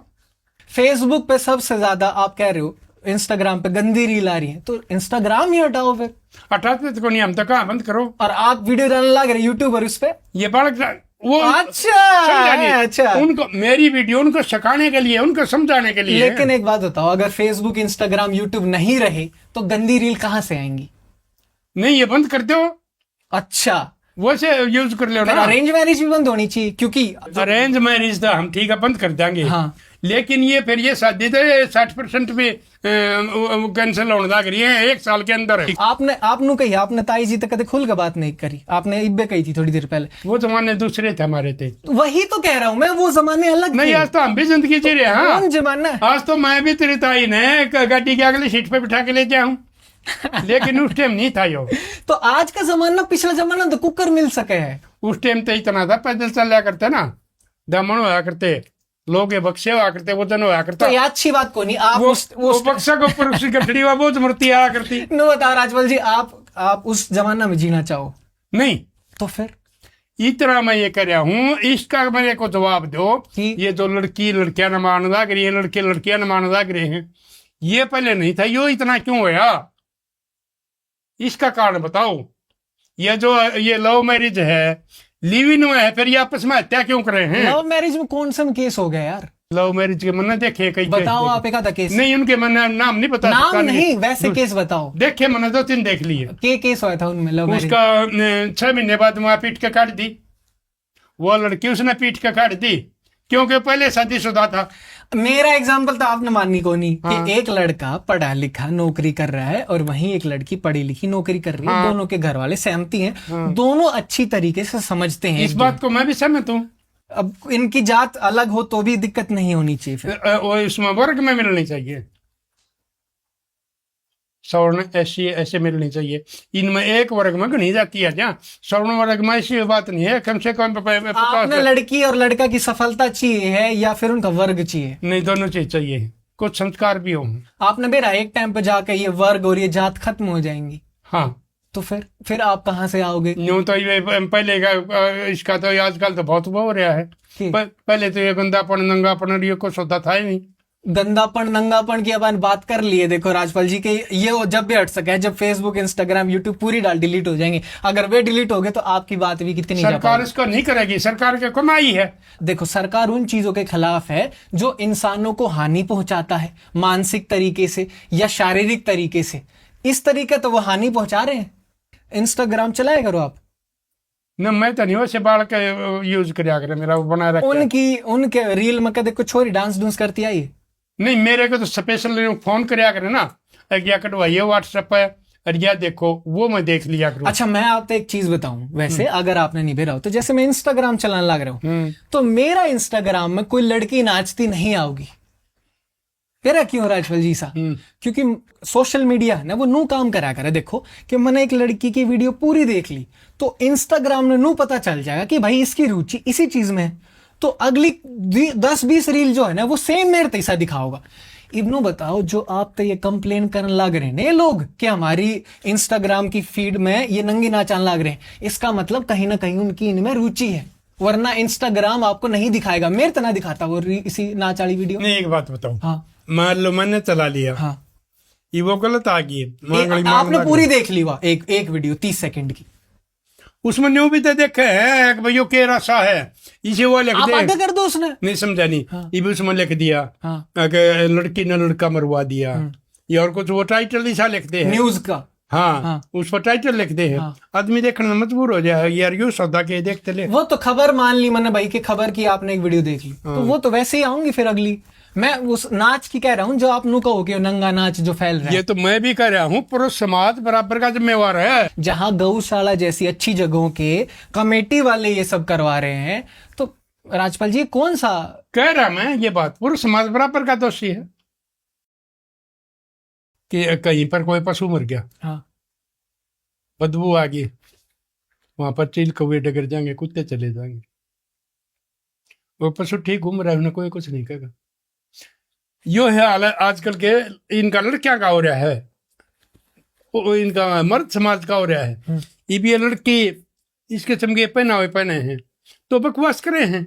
फेसबुक पे सबसे ज्यादा आप कह रहे हो इंस्टाग्राम पे गंदी रील आ रही है, तो इंस्टाग्राम ही हटाओ फिर। हटाते तो नहीं, हम तो कहाँ बंद करो। और आप वीडियो डालने लग रहे यूट्यूब पर उस पे, ये बालक वो अच्छा उनको मेरी वीडियो उनको सिखाने के लिए, उनको समझाने के लिए। लेकिन एक बात बताओ, अगर फेसबुक इंस्टाग्राम यूट्यूब नहीं रहे तो गंदी रील कहाँ से आएंगी। नहीं, ये बंद कर दो। अच्छा वो से यूज कर लो ना। अरेंज मैरिज भी बंद होनी चाहिए, क्योंकि अरेंज मैरिज तो हम ठीक है बंद कर देंगे, हाँ। लेकिन ये फिर ये शादी तो 60% पे कैंसिल होने लग रही है 1 साल के अंदर। आपने कही, आपने ताई जी तक कभी खुल के बात नहीं करी, आपने इब्बे कही थी थोड़ी देर पहले। वो जमाने दूसरे थे हमारे थे। वही तो कह रहा हूँ मैं, वो जमाने अलग नहीं, आज तो हम भी जिंदगी जी रहे हैं। कौन जमाना, आज तो मैं भी तेरी ताई ने गाड़ी के अगली सीट पे बिठा के ले जाऊं, लेकिन उस टाइम नहीं था यो। तो आज का जमाना, पिछला जमाना तो कुकर मिल सके है। उस टाइम तो इतना था, पैदल चल लिया करते ना, दामन होया करते, लोग ये बक्से हुआ करते, वजन हुआ करता। तो ये अच्छी बात को नहीं, आप वो बक्सा के ऊपर उसकी गठड़ी हुआ वो मूर्ति आया करती। नो बता राजपाल जी, आप उस जमाना में जीना चाहो। नहीं तो फिर इतना मैं ये कर रहा हूँ, इसका मेरे को जवाब दो। ये जो लड़कियां न मान लग रही है, लड़कियां न मान लग रहे हैं, ये पहले नहीं था, यो इतना क्यों होया, इसका कारण बताओ। ये जो ये लव मैरिज है, लिव इन है, फिर ये आपस में हत्या क्यों कर रहे हैं। लव मैरिज में कौन सा केस हो गया यार। लव मैरिज के मैंने देखे कई बताओ केस, आप एक आधा केस। नहीं, उनके मैंने नाम नहीं बता नाम नहीं, वैसे केस बताओ। देखे मैंने 2-3 देख लिए। के केस हुआ था उनमें लव मैरिज। उसका 6 महीने बाद वहां पीट के काट दी, वो लड़की उसने पीट के काट दी, क्योंकि पहले शादीशुदा था। मेरा एग्जाम्पल तो आपने माननी को नहीं, हाँ। कि एक लड़का पढ़ा लिखा नौकरी कर रहा है और वहीं एक लड़की पढ़ी लिखी नौकरी कर रही है, हाँ। दोनों के घर वाले सहमति हैं, हाँ। दोनों अच्छी तरीके से समझते हैं। इस बात को मैं भी सहमत हूँ। अब इनकी जात अलग हो तो भी दिक्कत नहीं होनी चाहिए, फिर इसमें वर्ग में मिलनी चाहिए, सवर्ण ऐसे मिलनी चाहिए। इनमें एक वर्ग में घनी जाती है, जहाँ सवर्ण वर्ग में ऐसी बात नहीं है। कम से कम आपने लड़की और लड़का की सफलता चाहिए है या फिर उनका वर्ग चाहिए? नहीं, दोनों चीज चाहिए, कुछ संस्कार भी हो। आपने मेरा एक टाइम पे जाकर ये वर्ग और ये जात खत्म हो जाएंगी। हाँ, तो फिर आप कहाँ से आओगे? यूं तो ये पहले का इसका तो आजकल तो बहुत हो रहा है। पहले तो ये गंदापन नंगापन ये कुछ होता था ही नहीं। गंदापन नंगापन की अपन बात कर लिए, देखो राजपाल जी के ये जब भी हट सके, जब फेसबुक इंस्टाग्राम यूट्यूब पूरी डिलीट हो जाएंगे, अगर वे डिलीट हो गए तो आपकी बात भी कितनी सरकार इसको नहीं करेगी, सरकार की कमाई है। देखो सरकार उन चीजों के खिलाफ है जो इंसानों को हानि पहुंचाता है, मानसिक तरीके से या शारीरिक तरीके से। इस तरीके तो वो हानि पहुंचा रहे हैं। इंस्टाग्राम चलाया करो आप। न मैं तो नहीं वैसे बाल के यूज करया करे, मेरा वो बना रखा। उनके रील में कदे कुछ छोरी डांस डूंस करती आई? नहीं, मेरे को तो स्पेशल फोन करया करे ना, क्या कटवाइए व्हाट्सएप पे, और या देखो वो मैं देख लिया करूं। अच्छा मैं आपको एक चीज बताऊं, वैसे अगर आपने नहीं भेजा हो तो, जैसे मैं इंस्टाग्राम चलाने लग रहा हूं, तो मेरा इंस्टाग्राम में कोई लड़की नाचती नहीं आओगी। फिर क्यों राजपाल जी सा, क्योंकि सोशल मीडिया है ना वो नू काम करा करे। देखो कि मैंने एक लड़की की वीडियो पूरी देख ली तो इंस्टाग्राम ने नू पता चल जाएगा कि भाई इसकी रुचि इसी चीज में है, तो अगली 10-20 रील जो है ना वो सेम मेरे तैसा दिखाओगा। इब्नो बताओ, जो आप तो ये कंप्लेन करने लग रहे हैं लोग कि हमारी इंस्टाग्राम की फीड में ये नंगी नाचान लग रहे हैं, इसका मतलब कहीं ना कहीं उनकी इनमें रुचि है, वरना इंस्टाग्राम आपको नहीं दिखाएगा। मेरे तो ना दिखाता वो इसी नाच वाली वीडियो। नहीं, एक बात बताओ, हाँ मान लो मैंने चला लिया, हाँ, ये वो गलत आ गई, आपने पूरी देख ली हुआ एक वीडियो 30 सेकंड की, उसमें न्यू भी तो देखे है कि भाई के रसा है, इसे वो लिख आप दे, आधा कर दो उसने, नहीं समझा नहीं। हाँ। ये भी उसमें लिख दिया हाँ। कि लड़की ने लड़का मरवा दिया, या और कुछ वो टाइटल ऐसा लिखते हैं न्यूज का। हाँ, हाँ। उस पर टाइटल लिखते हैं, हाँ। आदमी देखने में मजबूर हो जाए यार, यू सौदा के देखते ले। वो तो खबर मान ली मैंने भाई की खबर की, आपने एक वीडियो देख ली तो वो तो वैसे ही आऊंगी फिर अगली। मैं उस नाच की कह रहा हूँ जो आप नु कहो कि नंगा नाच जो फैल रहा है, ये तो मैं भी कह रहा हूँ, पुरुष समाज बराबर का जिम्मेवार है। जहां गौशाला जैसी अच्छी जगहों के कमेटी वाले ये सब करवा रहे हैं, तो राजपाल जी कौन सा कह रहा मैं ये बात, पुरुष समाज बराबर का दोषी है कि कहीं पर कोई पशु मर गया, हाँ बदबू आ गई, वहां पर चील कौवे डगर जाएंगे, कुत्ते चले जाएंगे, वो पशु ठीक घूम रहा है, उन्हें कोई कुछ नहीं कहेगा। यो है हाल आजकल के, इनका लड़कियां का हो रहा है, इनका मर्द समाज का हो रहा है। ये भी लड़की इस किस्म के पहनावे पहने हैं तो बकवास करे हैं,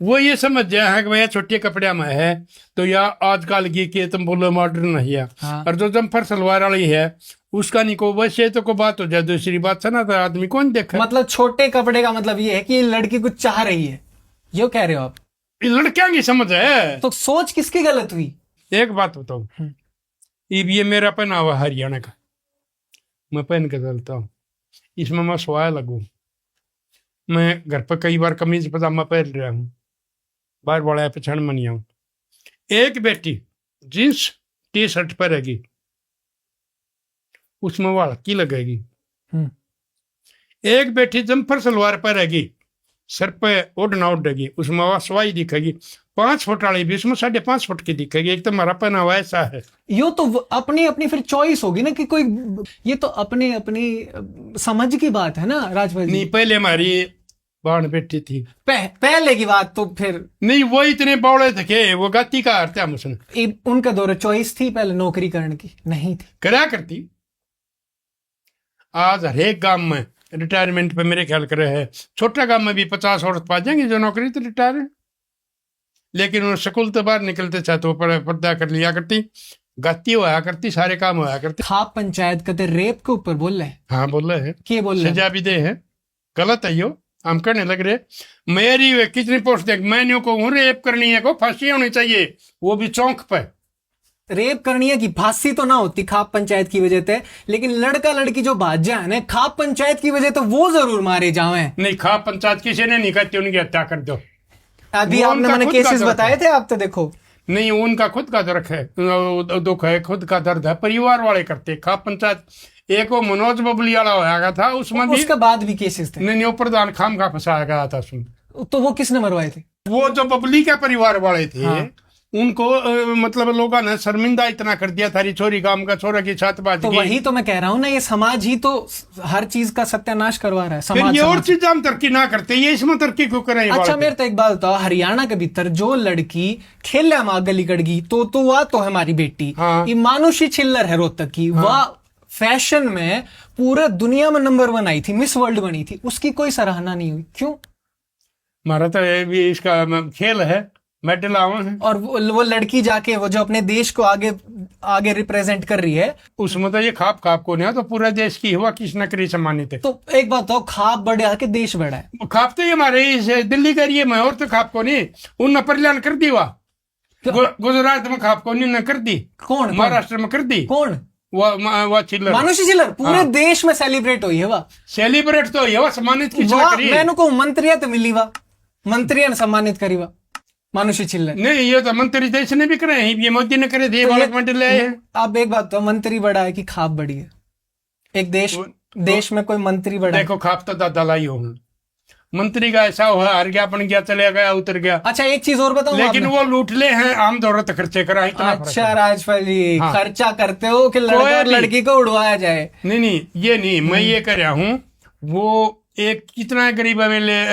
वो ये समझ जाए है कि भैया छोटे कपड़े में है तो या आजकल की के तुम बोलो मॉडर्न नहीं है। हाँ। और जो जम्फर सलवार वाली है उसका नहीं को वैसे तो को बात हो जाए, दूसरी बात है ना, तो आदमी कौन देखे। मतलब छोटे कपड़े का मतलब ये है कि ये लड़की कुछ चाह रही है, यो कह रहे हो आप? लड़कियां की समझ है, तो सोच किसकी गलत हुई? एक बात बताऊं, ये मेरा पहनावा हरियाणा का, मैं पहन के चलता हूँ, इसमें मैं स्वाया लगू, मैं घर पर कई बार कमीज पजामा पहन रहा हूँ, बार बड़ा पछाड़ मनी आऊं। एक बेटी जींस टी शर्ट पहनेगी, उसमें वो हल्की लगेगी। एक बेटी जम्फर सलवार पहनेगी, सर पे ओढ़ना ओढ़ेगी, उसमें वह सवाई दिखेगी, 5 फुट वाली भी उसमें 5.5 फुट की दिखेगी। एक तो हमारा पहनावा ऐसा है। यो तो अपनी अपनी फिर चॉइस होगी ना कि कोई, ये तो अपनी अपनी समझ की बात है ना राजभाई। नहीं, पहले हमारी बाण बेटी थी, पहले की बात तो फिर नहीं, वो इतने बौड़े थे, वो गाती का हरता मुझसे। उनका दौरे चॉइस थी पहले नौकरी करने की, नहीं थी करा करती। आज हरेक गांव में रिटायरमेंट पे मेरे ख्याल करे है, छोटा गांव में भी 50 औरत पा जाएंगे जो नौकरी तो रिटायर है, लेकिन उन्हें स्कूल तो बाहर निकलते चाहे तो पर्दा कर लिया करती, गाती होया करती, सारे काम होया करते। खाप पंचायत कहते रेप के ऊपर बोल रहे, हाँ बोल रहे हैं, क्या बोल रहे, सजा भी दे है, गलत है यो, हम करने लग रहे। मेरी कितनी पोस्ट देख, मैंने कहूँ रेप करनी है को फांसी होनी चाहिए, वो भी चौंक पे। रेप करनी है कि फांसी तो ना होती खाप पंचायत की वजह से, लेकिन लड़का लड़की जो भाज्या है ना खाप पंचायत की वजह तो वो जरूर मारे जावे। नहीं, खाप पंचायत किसी ने नहीं कहती उनकी हत्या कर दो। अभी आपने मैंने केसेस बताए थे, आप तो देखो नहीं, उनका खुद का दुख है, दुख है, खुद का दर्द है, परिवार वाले करते। खाप पंचायत एक वो मनोज बबली वाला होया था, उसमें भी उसके बाद भी केसेस थे। नहीं, प्रधान खाम का फंसाया गया था उसमें। तो वो किसने मरवाए थे? वो जो बबली के परिवार वाले थे। हाँ। उनको मतलब लोगों ने शर्मिंदा इतना कर दिया, थारी छोरी काम का छोरा की छात बाज तो वही तो मैं कह रहा हूँ ना, ये समाज ही तो हर चीज का सत्यानाश करवा रहा है। समाज ये और चीज हम तरक्की ना करते, ये इसमें तरक्की क्यों करें? अच्छा मेरे तो एक बात बताओ, हरियाणा के भीतर जो लड़की खेल गली कड़गी तो वह तो हमारी बेटी। हाँ। ये मानुषी छिल्लर है रोहतक की। हाँ। वह फैशन में पूरे दुनिया में नंबर 1 आई थी, मिस वर्ल्ड बनी थी, उसकी कोई सराहना नहीं हुई, क्यों? हमारा तो भी इसका खेल है, मेडल आवा है। और वो लड़की जाके वो जो अपने देश को आगे रिप्रेजेंट कर रही है, उसमें तो ये खाप को नहीं, तो पूरा देश की हुआ किस न करी सम्मानित है। तो एक बात तो खाप बढ़े आके देश बढ़ा है। खाप तो ये हमारे दिल्ली का एरिया में, और तो खाप को नहीं, उन परिलान कर दी, वह गुजरात में खाप को नहीं कर दी। कौन? महाराष्ट्र में कर दी। कौन? वो चिल्लर, मानुषी चिल्लर पूरे हाँ। देश में सेलिब्रेट हुई है, वह सेलिब्रेट तो हुई है, वह सम्मानित की मैंने को मंत्री तो मिली, वह मंत्री ने सम्मानित करी, वह मानुषी चिल्लर नहीं। ये तो मंत्री देश ने भी करे हैं, ये मोदी ने करे थे, अब एक बात तो मंत्री बड़ा है कि खाप बड़ी है? एक देश में कोई मंत्री बड़ा, देखो खाप तो दादा लाई हो, मंत्री का ऐसा हुआ, हार गया, बन गया, चले गया, उतर गया। अच्छा एक चीज और बताऊं, लेकिन वो लूटले हैं, आम दौलत खर्चे करा, इतना फर्क अच्छा है। राजपाल जी, हाँ। खर्चा करते हो कि लड़का और लड़की को उड़वाया जाए? नहीं नहीं, ये नहीं, मैं ये कह रहा हूँ, वो एक कितना गरीब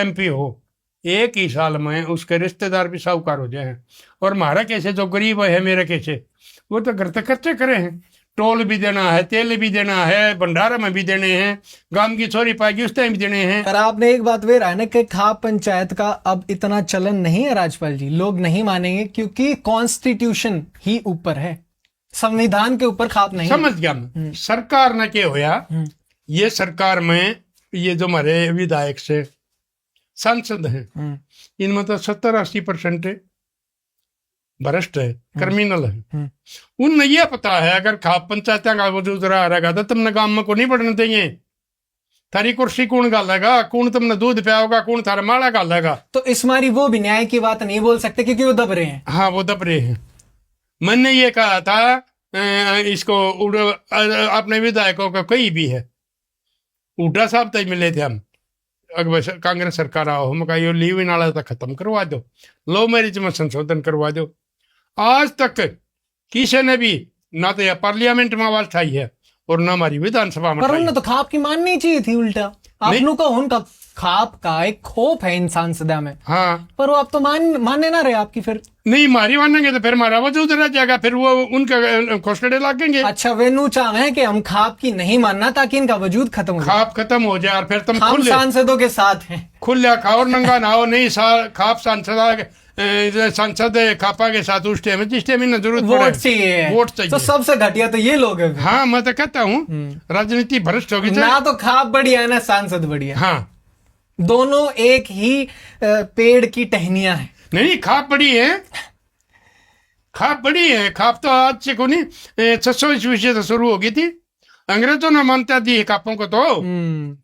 MP हो, एक ही साल में उसके रिश्तेदार भी साहूकार हो जाए। और हमारा कैसे जो गरीब है, मेरे कैसे, वो तो घर तक खर्चे करे हैं, टोल भी देना है, तेल भी देना है, भंडारा में भी देने हैं, गांव की छोरी पाएगी उस टाइम भी देने हैं। पर आपने एक बात वे रहा है ना कि खाप पंचायत का अब इतना चलन नहीं है राजपाल जी, लोग नहीं मानेंगे क्योंकि कॉन्स्टिट्यूशन ही ऊपर है, संविधान के ऊपर खाप नहीं। समझ गया मैं। सरकार ने क्या होया, ये सरकार में ये जो हमारे विधायक से सांसद हैं, इनमें तो 70-80% भ्रष्ट है, क्रिमिनल है। उन्हें यह पता है अगर खाप पंचायत का वजूद रहेगा तो तुमने गांव में को नहीं बढ़ने देंगे। थारी कुर्सी कौन गालेगा, कौन तुमने दूध पियाओगा, कौन थारा माड़ा गालेगा। तो इस मारी वो भी न्याय की बात नहीं बोल सकते क्योंकि वो दब रहे हैं। हाँ, वो दब रहे हैं। मैंने ये कहा था इसको अपने विधायकों का कहीं भी है, हुड्डा साहब तक मिले थे हम, अगर कांग्रेस सरकार आओ, हम कहा लीव इन वाला खत्म करवा दो, लव मैरिज में संशोधन करवा दो। आज तक किसी ने भी ना तो यह पार्लियामेंट में आवाज उठाई है और ना हमारी विधानसभा में। पर उन्हें तो खाप की माननी चाहिए थी, उल्टा आपनों का उनका खाप का एक खोप है इंसान सदा में। हाँ, पर वो आप तो मानने ना रहे आपकी, फिर नहीं मारी मानेंगे तो फिर हमारा वजूद रह जाएगा, फिर वो उनका खोसड़े लागेंगे। अच्छा वेनू चाहे कि हम खाप की नहीं मानना ताकि इनका वजूद खत्म हो जाए, खाप खत्म हो जाए और फिर तुम हम सांसदों के साथ हैं, खुले खाओ नंगा नहाओ। नहीं खाप सांसद खापा के साथ उस टाइम जिस टाइम में जरूरत वोट चाहिए, वोट चाहिए। तो सबसे घटिया तो ये लोग हैं। हाँ, मैं तो कहता हूँ राजनीति भ्रष्ट होगी ना, तो खाप बढ़िया है ना सांसद बढ़िया। हाँ, दोनों एक ही पेड़ की टहनियां हैं। नहीं, खाप बड़ी है, खाप बड़ी है। खाप तो आज से को नहीं 600 ईस्वी से तो शुरू हो गई थी, अंग्रेजों ने मान्यता दी है खापों को। तो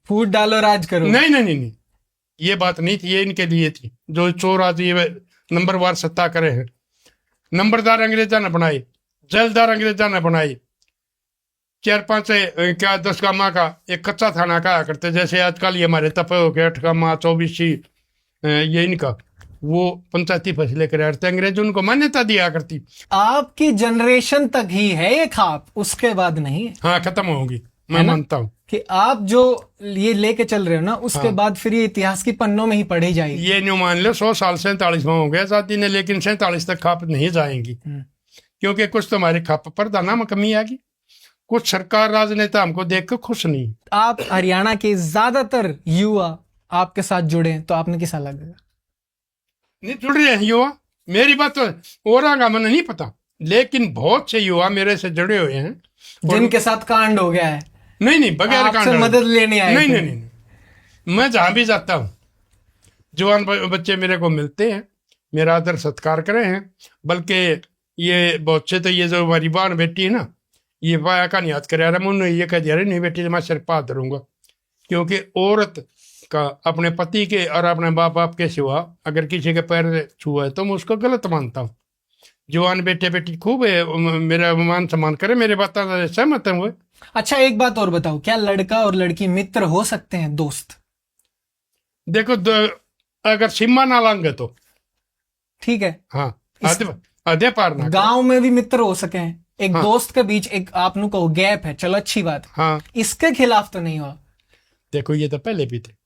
फूट डालो राज करो। नहीं नहीं नहीं नहीं, ये बात नहीं थी, ये इनके लिए थी जो चोर आज ये नंबरवार सत्ता करे हैं। नंबरदार अंग्रेजा ने बनाए, जैलदार अंग्रेजा ने बनाए, 4-5 क्या 10 गामा का एक कच्चा थाना कहा करते, जैसे आजकल ये हमारे तपे हो गए 8 गामा 24 ये इनका वो पंचायती फैसले करे करते, अंग्रेज उनको मान्यता दिया करती। आपकी जनरेशन तक ही है ये खाप, उसके बाद नहीं है। हाँ, खत्म होगी, मैं मानता हूँ कि आप जो ये लेके चल रहे हो ना, उसके बाद फिर ये इतिहास की पन्नों में ही पढ़ी जाएगी। ये न्यू मान लो 100 साल 47 में हो गया आजादी ने, लेकिन 47 तक खाप नहीं जाएंगी, क्योंकि कुछ तो हमारे खाप पर दाना में कमी आ गई, कुछ सरकार राजनेता हमको देख कर खुश नहीं। आप हरियाणा के ज्यादातर युवा आपके साथ जुड़े हैं, तो आपने किसा लगेगा? नहीं जुड़ रहे हैं युवा, मेरी बात तो और का मैंने नहीं पता, लेकिन बहुत से युवा मेरे से जुड़े हुए हैं जिनके साथ कांड हो गया है। नहीं नहीं, बगैर आपसे मदद लेने आए नहीं थे। नहीं नहीं, मैं जहां भी जाता हूँ जवान बच्चे मेरे को मिलते हैं, मेरा आदर सत्कार करे हैं। बल्कि ये बहुत से तो ये जो हमारी बहन बेटी है ना, ये पाया का नहीं याद करे, उन्होंने ये कह दिया नहीं बेटी मैं सिर पा धरूंगा, क्योंकि औरत का अपने पति के और अपने बाप बाप के सिवा अगर किसी के पैर छुआ है तो मैं उसको गलत मानता हूँ। जवान बेटे बेटी खूब है, मेरा मान सम्मान करे, मेरे बात सहमत है वो। अच्छा एक बात और बताओ, क्या लड़का और लड़की मित्र हो सकते हैं, दोस्त? देखो अगर सीमा ना लांगे तो ठीक है। हाँ, आधे पार ना। गांव में भी मित्र हो सके हैं, एक दोस्त के बीच एक आपनु को गैप है, चलो अच्छी बात। हाँ, इसके खिलाफ तो नहीं हुआ। देखो ये तो पहले भी थे,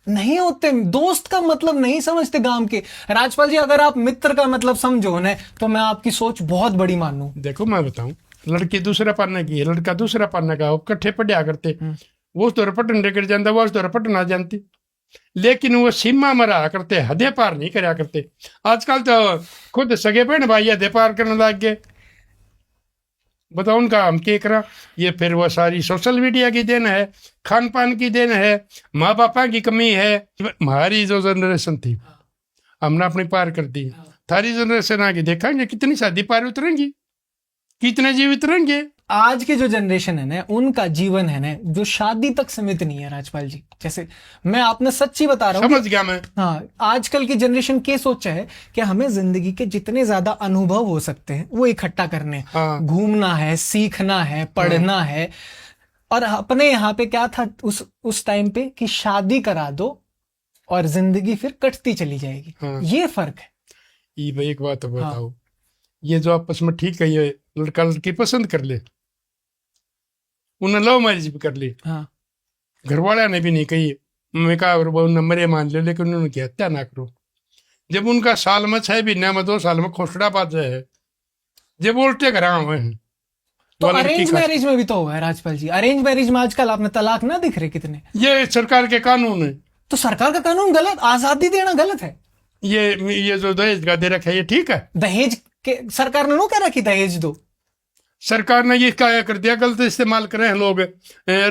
नहीं होते, दोस्त का मतलब नहीं समझते गांव के। राजपाल जी अगर आप मित्र का मतलब समझो ना, तो मैं आपकी सोच बहुत बड़ी मानूं। देखो मैं बताऊं, लड़की दूसरा पढ़ने की है, लड़का दूसरा पढ़ने का, कट्ठे पढ़िया करते, वो तो पटन लेकर जाता, वो तो पटन आ जानती, लेकिन वो सीमा में रहा करते, हदे पार नहीं करा करते। आजकल तो खुद सगे बहन भाई हदे पार करने लग गए, बताओ उनका हम क्या करा। ये फिर वो सारी सोशल मीडिया की देन है, खान पान की देन है, माँ बापा की कमी है। हमारी जो जनरेशन थी हमने अपनी पार कर दी, थारी जनरेशन आगे देखेंगे कितनी शादी पार उतरेंगी, कितने जीवित रहेंगे। आज की जो जनरेशन है ना, उनका जीवन है ना जो शादी तक सीमित नहीं है राजपाल जी। जैसे मैं आपने सच्ची बता रहा हूँ, समझ गया मैं। हाँ, आजकल की जनरेशन क्या सोचा है कि हमें जिंदगी के जितने ज्यादा अनुभव हो सकते हैं वो इकट्ठा करने, हाँ। घूमना है, सीखना है, पढ़ना है। और अपने यहाँ पे क्या था उस टाइम पे कि शादी करा दो, और जिंदगी फिर कटती चली जाएगी। हाँ। ये फर्क है। ये भाई एक बात बताओ, ये जो आपस में ठीक है, ये लड़का लड़की पसंद कर ले, उन्हें लव मैरिज भी कर ली, हाँ। घर वाले ने भी नहीं कही, मैं कहा मरे मान लो, लेकिन उन्होंने किया हत्या ना करो। जब उनका साल में 6 महीने में 2 साल में खोसड़ा बात है, जब उल्टे घर हुए हैं। तो अरेंज मैरिज में भी तो हुआ है राजपाल जी। अरेंज मैरिज में आजकल आपने तलाक ना दिख रहे कितने। ये सरकार के कानून है। तो सरकार का कानून गलत, आजादी देना गलत है। ये जो दहेज का दे रखा है ये ठीक है? दहेज के सरकार ने नो कह रहा कि दहेज दो। सरकार ने ये क्या कर दिया, गलत इस्तेमाल कर रहे हैं लोग,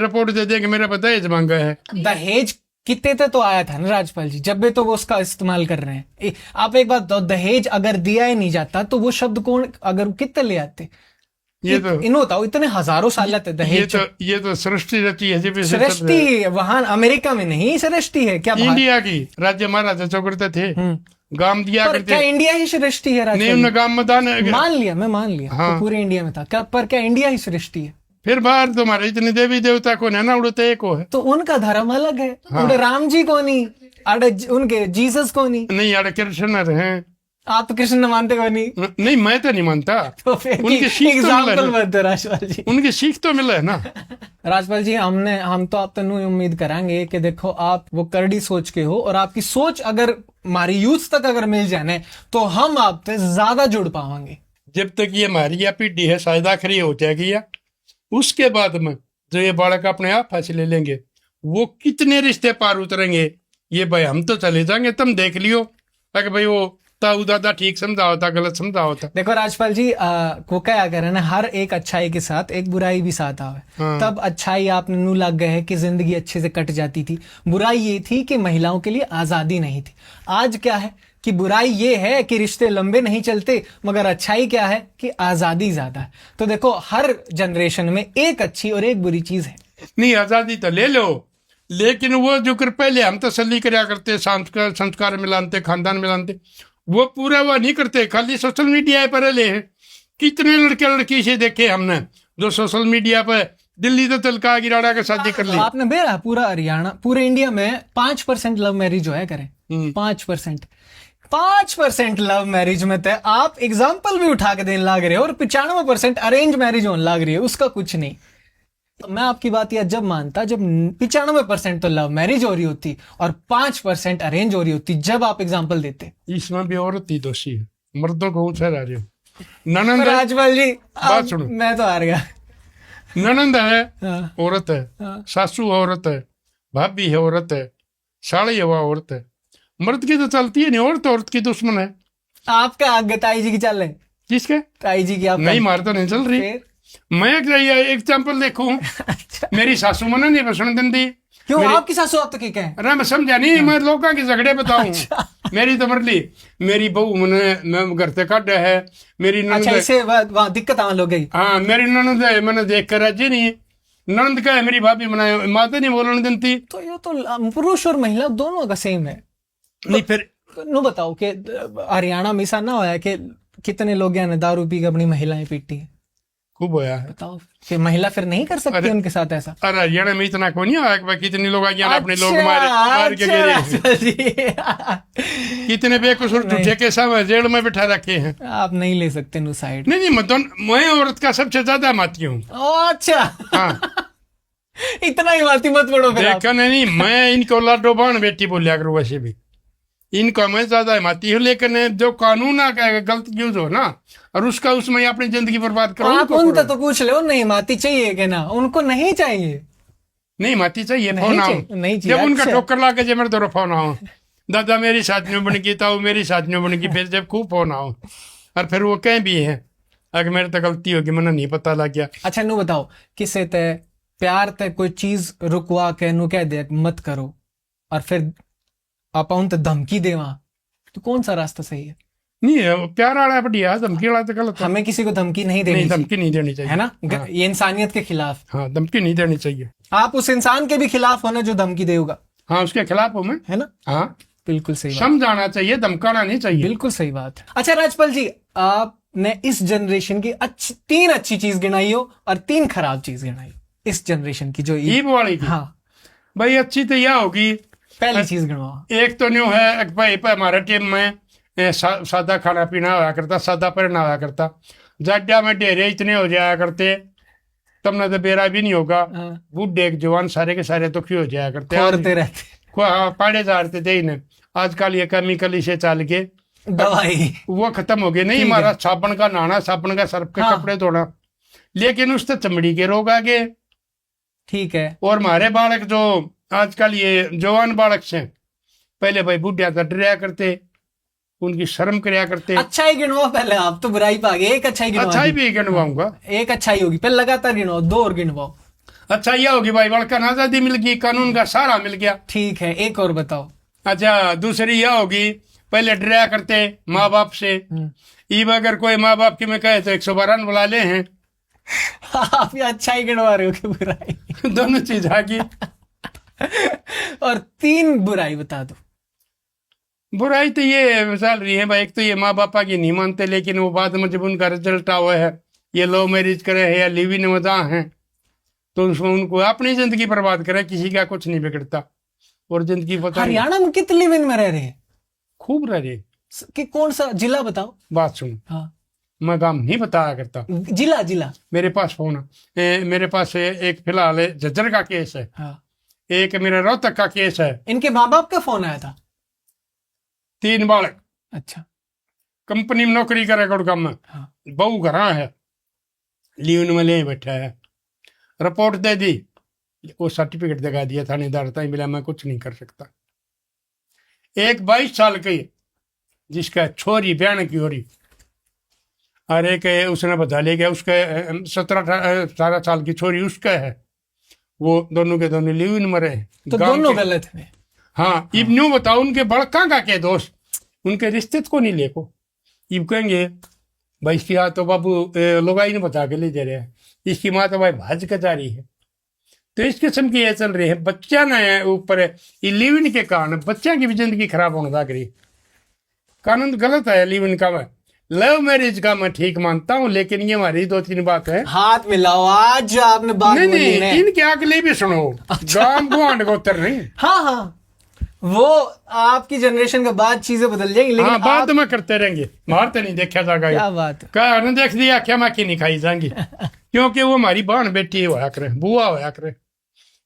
रिपोर्ट दे देंगे मेरा पर दहेज मांगा है। दहेज कितने ते तो आया था ना राजपाल जी, जब भी तो वो उसका इस्तेमाल कर रहे हैं। आप एक बात, दहेज अगर दिया ही नहीं जाता तो वो शब्द कौन, अगर कितने ले आते? ये तो इन बताओ, इतने हजारों साल लगते दहेज। ये तो सृष्टि रची है, जब सृष्टि वहां अमेरिका में नहीं सृष्टि है क्या? इंडिया की राज्य महाराजा चौकड़ते थे, गांव दिया पर करते। क्या इंडिया ही सृष्टि है नहीं, उन्हें गांव में दान मान लिया, मैं मान लिया। हाँ। तो पूरे इंडिया में था क्या? पर क्या इंडिया ही सृष्टि है? फिर बाहर तुम्हारे इतने देवी देवता को ना उड़ते एक हो है। तो उनका धर्म अलग है। उनके राम जी को नहीं, अरे उनके जीसस को नहीं, अरे कृष्ण हैं। आप तो कृष्ण मानते हो नहीं? नहीं, मैं तो नहीं मानता। तो फिर उनकी सीख तो मिला है मत दो राजपाल जी। उनकी सीख तो मिला है ना। राजपाल जी, हम तो आप तनु उम्मीद करांगे कि देखो आप वो करड़ी सोच के हो, और आपकी सोच अगर हमारी यूथ तक अगर मिल जाए ना, तो हम आपसे ज्यादा जुड़ पाएंगे। जब तक ये हमारी पीढ़ी है शायद आखिरी हो जाएगी, या उसके बाद में जो ये बालक अपने आप फैसले लेंगे, वो कितने रिश्ते पार उतरेंगे, ये भाई हम तो चले जाएंगे, तुम देख लियो। ताकि भाई वो ताऊ दादा ठीक समझा होता, गलत समझा होता। देखो राजपाल जी, वो क्या करे ना, हर एक अच्छाई के साथ एक बुराई भी साथ आवे। हाँ। तब अच्छाई आपने नू लग गए है कि जिंदगी अच्छे से कट जाती थी। बुराई ये थी कि महिलाओं के लिए आजादी नहीं थी। आज क्या है कि बुराई ये है कि रिश्ते लंबे नहीं चलते, मगर अच्छाई क्या है कि आजादी ज्यादा है। तो देखो, हर जनरेशन में एक अच्छी और एक बुरी चीज है। नहीं, आजादी तो ले लो, लेकिन वो जो कर पहले हम तसल्ली कराया करते, संस्कार मिलाते, खानदान मिलाते, वो पूरा वो नहीं करते। खाली सोशल मीडिया पर ले कितने लड़के लड़की से देखे हमने, जो सोशल मीडिया पर दिल्ली तो तलका गिराड़ा के शादी कर ली। आपने बेरा पूरा हरियाणा, पूरे इंडिया में 5% लव मैरिज जो है करें, 5% लव मैरिज में तो आप एग्जाम्पल भी उठा के देने लाग रहे हो, और 95% अरेंज मैरिज होने लाग रही है, उसका कुछ नहीं। तो मैं आपकी बात यह जब मानता, जब 95% तो लव मैरिज हो रही होती और 5% अरेंज हो रही होती, जब आप एग्जाम्पल देते। इसमें भी औरत ही दोषी है, मर्दों को ऊंचा रह रहे हो। ननंद राजपाल जी, बात सुनो, मैं तो हार गया। ननंद है, हाँ। औरत है, सासू औरत है, भाभी है औरत है, साड़ी है औरत है। मर्द की तो चलती है नहीं, औरत की दुश्मन है। आपका आगे ताई जी की चल रहे? किसके? ताई जी की। आप नहीं, मार तो नहीं चल रही। मैं एग्जाम्पल देखू, मेरी सासू मन नहीं बसन देंदी। क्यों? आपकी सासू आप तो क्या है? अरे मैं समझा नहीं, मैं लोगों के झगड़े बताऊं। मेरी तो मरली, मेरी बहू मैंने घर से काटा है, मेरी ननद। अच्छा, इससे वहाँ दिक्कत आने लग गई। हाँ, मेरी ननद है, मैंने देख कर राजी नहीं। ननद का है, मेरी भाभी मनाए माता नहीं बोलने देती। तो ये तो पुरुष और महिला दोनों का सेम है। नहीं, फिर नो बताओ कि हरियाणा में ऐसा ना होया कि कितने लोग यहाँ दारू पी के अपनी महिलाएं पीटी है? खूब होया है। बताओ कि महिला फिर नहीं कर सकती उनके साथ ऐसा? अरे हरियाणा में इतना को नहीं आया कि कितने लोग अपने लोग मार के गिरे। कितने बेकसूर झूठे के सब जेल में बिठा रखे हैं। आप नहीं ले सकते नो साइड। नहीं, मैं औरत का सबसे ज्यादा माती हूँ। अच्छा, हाँ। इतना ही माती मत पड़ो। देखा नहीं, मैं इनको लाडो बाण बेटी बोलिया करूँ, वैसे भी इनको मैं ज्यादा माती हूँ। लेकिन जो कानून गलत यूज हो ना, और उसका उसमें अपनी जिंदगी बर्बाद करो। आप उनसे तो पूछ लो, नहीं माती चाहिए कि ना? उनको नहीं चाहिए। नहीं माती चाहिए, फोन आओ। नहीं चाहिए। जब उनका ठोकर ला के मेरे दो फोन आओ, दादा मेरी साथियों बन की, ताऊ मेरी साथियों बन की, फिर जब खूब फोन आओ, और फिर वो कहीं भी है अगर मेरे तो गलती होगी, मैंने नहीं पता लग गया। अच्छा, नु बताओ, किसे तय प्यार तय कोई चीज रुकवा के नु कह दे मत करो, और फिर आप उन धमकी देवा, तो कौन सा रास्ता सही है? नहीं, प्यार वाला बढ़िया, धमकी वाला तो गलत है। हमें किसी को धमकी नहीं देनी, धमकी नहीं देनी चाहिए, है ना? हाँ। ये इंसानियत के खिलाफ। हाँ, धमकी नहीं देनी चाहिए। आप उस इंसान के भी खिलाफ होना जो धमकी देगा। हाँ, उसके खिलाफ हूँ मैं, है ना? हाँ, बिल्कुल सही बात। समझाना चाहिए, धमकाना नहीं चाहिए। बिल्कुल सही बात। अच्छा राजपाल जी, आपने इस जनरेशन की 3 अच्छी चीज गिनाई हो और 3 खराब चीज गिनाई इस जनरेशन की, जो ईब वाली की। हाँ भाई अच्छी तो यह होगी पहली चीज गिनवाओ। एक तो न्यू है भाई हमारे टीम में सादा खाना पीना होया करता, सादा पहना होया करता। जाड्या में डेरे इतने हो जाया करते, तब न तो बेरा भी नहीं होगा। बूढ़े जवान सारे के सारे दुखी हो जाया करते, पाड़े झाड़ते थे ही। आजकल ये केमिकल इसे चल के दवाई वो खत्म हो गए। नहीं हमारा साबुन का नहाना, साबुन का सर्फ के कपड़े धोना, लेकिन उससे चमड़ी के रोग आ गए। ठीक है। और हमारे बालक जो आजकल ये जवान बालक से पहले भाई बुढ़िया का डरिया करते, उनकी शर्म कराया करते। अच्छाई गिनवाओ पहले, आप तो बुराई पा गए। एक अच्छाई गिनवाओ। अच्छाई भी गिनवाऊंगा। एक अच्छाई होगी, पहले लगातार गिनवाओ, 2 और गिनवाओ। अच्छा यह होगी भाई बड़का आजादी मिल गई, कानून का सहारा मिल गया। ठीक है, एक और बताओ। अच्छा दूसरी यह होगी, पहले डराया करते माँ बाप से। ईब अगर कोई माँ बाप की मैं कहे तो 112 बुला ले हैं। आप ये अच्छाई गिनवा रहे हो कि बुराई? दोनों चीज आ गई। और 3 बुराई बता दो। बुराई तो ये चल रही है भाई, एक तो ये माँ बापा की नहीं मानते, लेकिन वो बाद में जब उनका रिजल्ट हुआ है, ये लव मैरिज करे है या लिव इन वजह है, तो उसमें उनको अपनी जिंदगी बर्बाद करे, किसी का कुछ नहीं बिगड़ता। और जिंदगी पता हरियाणा में कितने लिव इन में रह रहे हैं? खूब रह रहे। कि कौन सा जिला बताओ? बात सुन। हाँ। मैं काम नहीं बताया करता। जिला मेरे पास फोन है, मेरे पास एक फिलहाल झज्जर का केस है। हाँ। एक मेरा रोहतक का केस है। इनके माँ बाप का फोन आया था। 3 बालक। अच्छा। कंपनी में नौकरी करे गुड़गांव में। हाँ। बहू घरा है, लीव में ले बैठा है। रिपोर्ट दे दी, वो सर्टिफिकेट दिखा दिया थानेदार तक मिला, मैं कुछ नहीं कर सकता। एक 22 साल की जिसका छोरी बहन की हो रही, और एक उसने बता लिया कि उसका 17-18 साल की छोरी उसका है। वो दोनों के दोनों लिव इन मरे। तो दोनों गलत है। हाँ। इब न्यू बताओ उनके बड़का का क्या दोस्त, उनके रिश्ते को नहीं लेको। इब कहेंगे भाई इसकी हाथ तो बाबू लोगाई ने बता के ले जा रहे हैं, इसकी माँ तो भाई भाज के जा रही है। तो इस किस्म की ये चल रही है। बच्चा ना ऊपर लिव इन के कारण बच्चा की भी जिंदगी खराब होने लग रही। कानून गलत है लिव इन का। मैं लव मैरिज का मैं ठीक मानता हूँ, लेकिन ये हमारी 2-3 बात है। हाथ मिलाओ, आज आपने बात नहीं, इनके अगले भी सुनो। गांव गुआंढ को उतर नहीं। हाँ, वो आपकी जनरेशन के बाद चीजें बदल जाएंगी, लेकिन बात में करते रहेंगे। मारते नहीं देखा जाएगा। क्या बात है, देख दिया क्या माखी नहीं खाई जाएंगी। क्योंकि वो हमारी बहन बेटी होया करे, बुआ होया करे,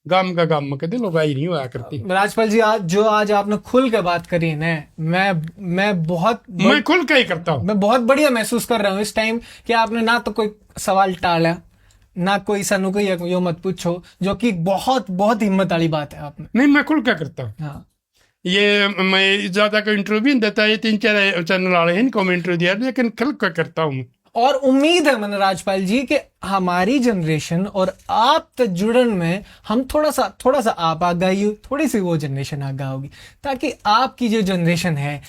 गाम का गाम में कदे लोग आई नहीं होया करती। राजपाल जी, आज आपने खुल के बात करी है ना, मैं खुल के ही करता हूँ। मैं बहुत बढ़िया महसूस कर रहा हूँ इस टाइम कि आपने ना तो कोई सवाल टाला, ना कोई सानू कोई यो मत पूछो, जो कि बहुत बहुत हिम्मत वाली बात है आपने। नहीं, मैं खुल के करता हूँ। हाँ। ये मैं ज्यादा कोई इंटरव्यू भी नहीं देता, ये 3-4 चैनल वाले हैं इनको मैं इंटरव्यू दिया, लेकिन खुल के करता हूँ। और उम्मीद है मन राजपाल जी कि हमारी जनरेशन और आप तक जुड़न में हम थोड़ा सा आप आगाही, थोड़ी सी वो जनरेशन आगा होगी, ताकि आपकी जो जनरेशन है,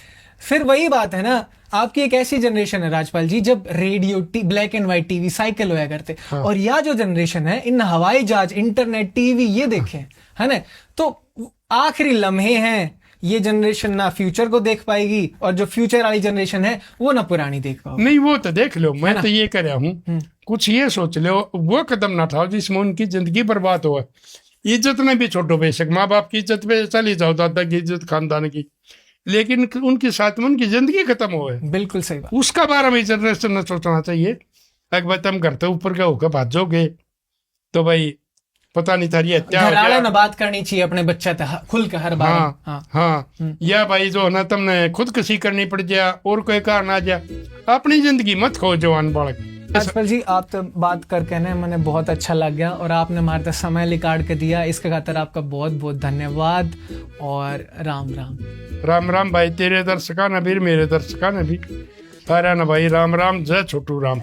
फिर वही बात है ना, आपकी एक ऐसी जनरेशन है राजपाल जी जब radio black and white TV cycle होया करते। हाँ। और यह जो जनरेशन है इन हवाई जहाज, इंटरनेट, टीवी ये देखें, है ना, तो आखिरी लम्हे हैं। ये जनरेशन ना फ्यूचर को देख पाएगी, और जो फ्यूचर वाली जनरेशन है वो ना पुरानी देख पाओगे। नहीं, वो तो देख लो। मैं तो ये कह रहा हूँ, कुछ ये सोच लो, वो कदम ना उठाओ जिसमें उनकी जिंदगी बर्बाद हो। इज्जत में भी छोड़ो, बेशक माँ बाप की इज्जत पे चली जाओ, दादा की इज्जत, खानदान की, लेकिन उनके साथ में उनकी जिंदगी खत्म हो है। बिल्कुल सही बात। उसका बारे में जनरेशन ने सोचना चाहिए। अगर भाई तुम घर तो ऊपर का होकर भाजोगे तो भाई पता नहीं था ये घराड़े ना बात करनी चाहिए अपने बच्चे खुल के हर बार। हाँ। या भाई जो ना तुमने खुदकुशी करनी पड़ जाए और कोई कारण आ जाए, अपनी जिंदगी मत खो जवान बालक। राजपाल जी, आप तो बात करके ना मैंने बहुत अच्छा लग गया, और आपने हमारे तक समय निकाल के दिया, इसके खातिर आपका बहुत बहुत धन्यवाद। और राम राम। राम राम भाई, तेरे दर्शका न भी, मेरे दर्शका न भी, सारा न भाई, राम राम, जय छोटू राम।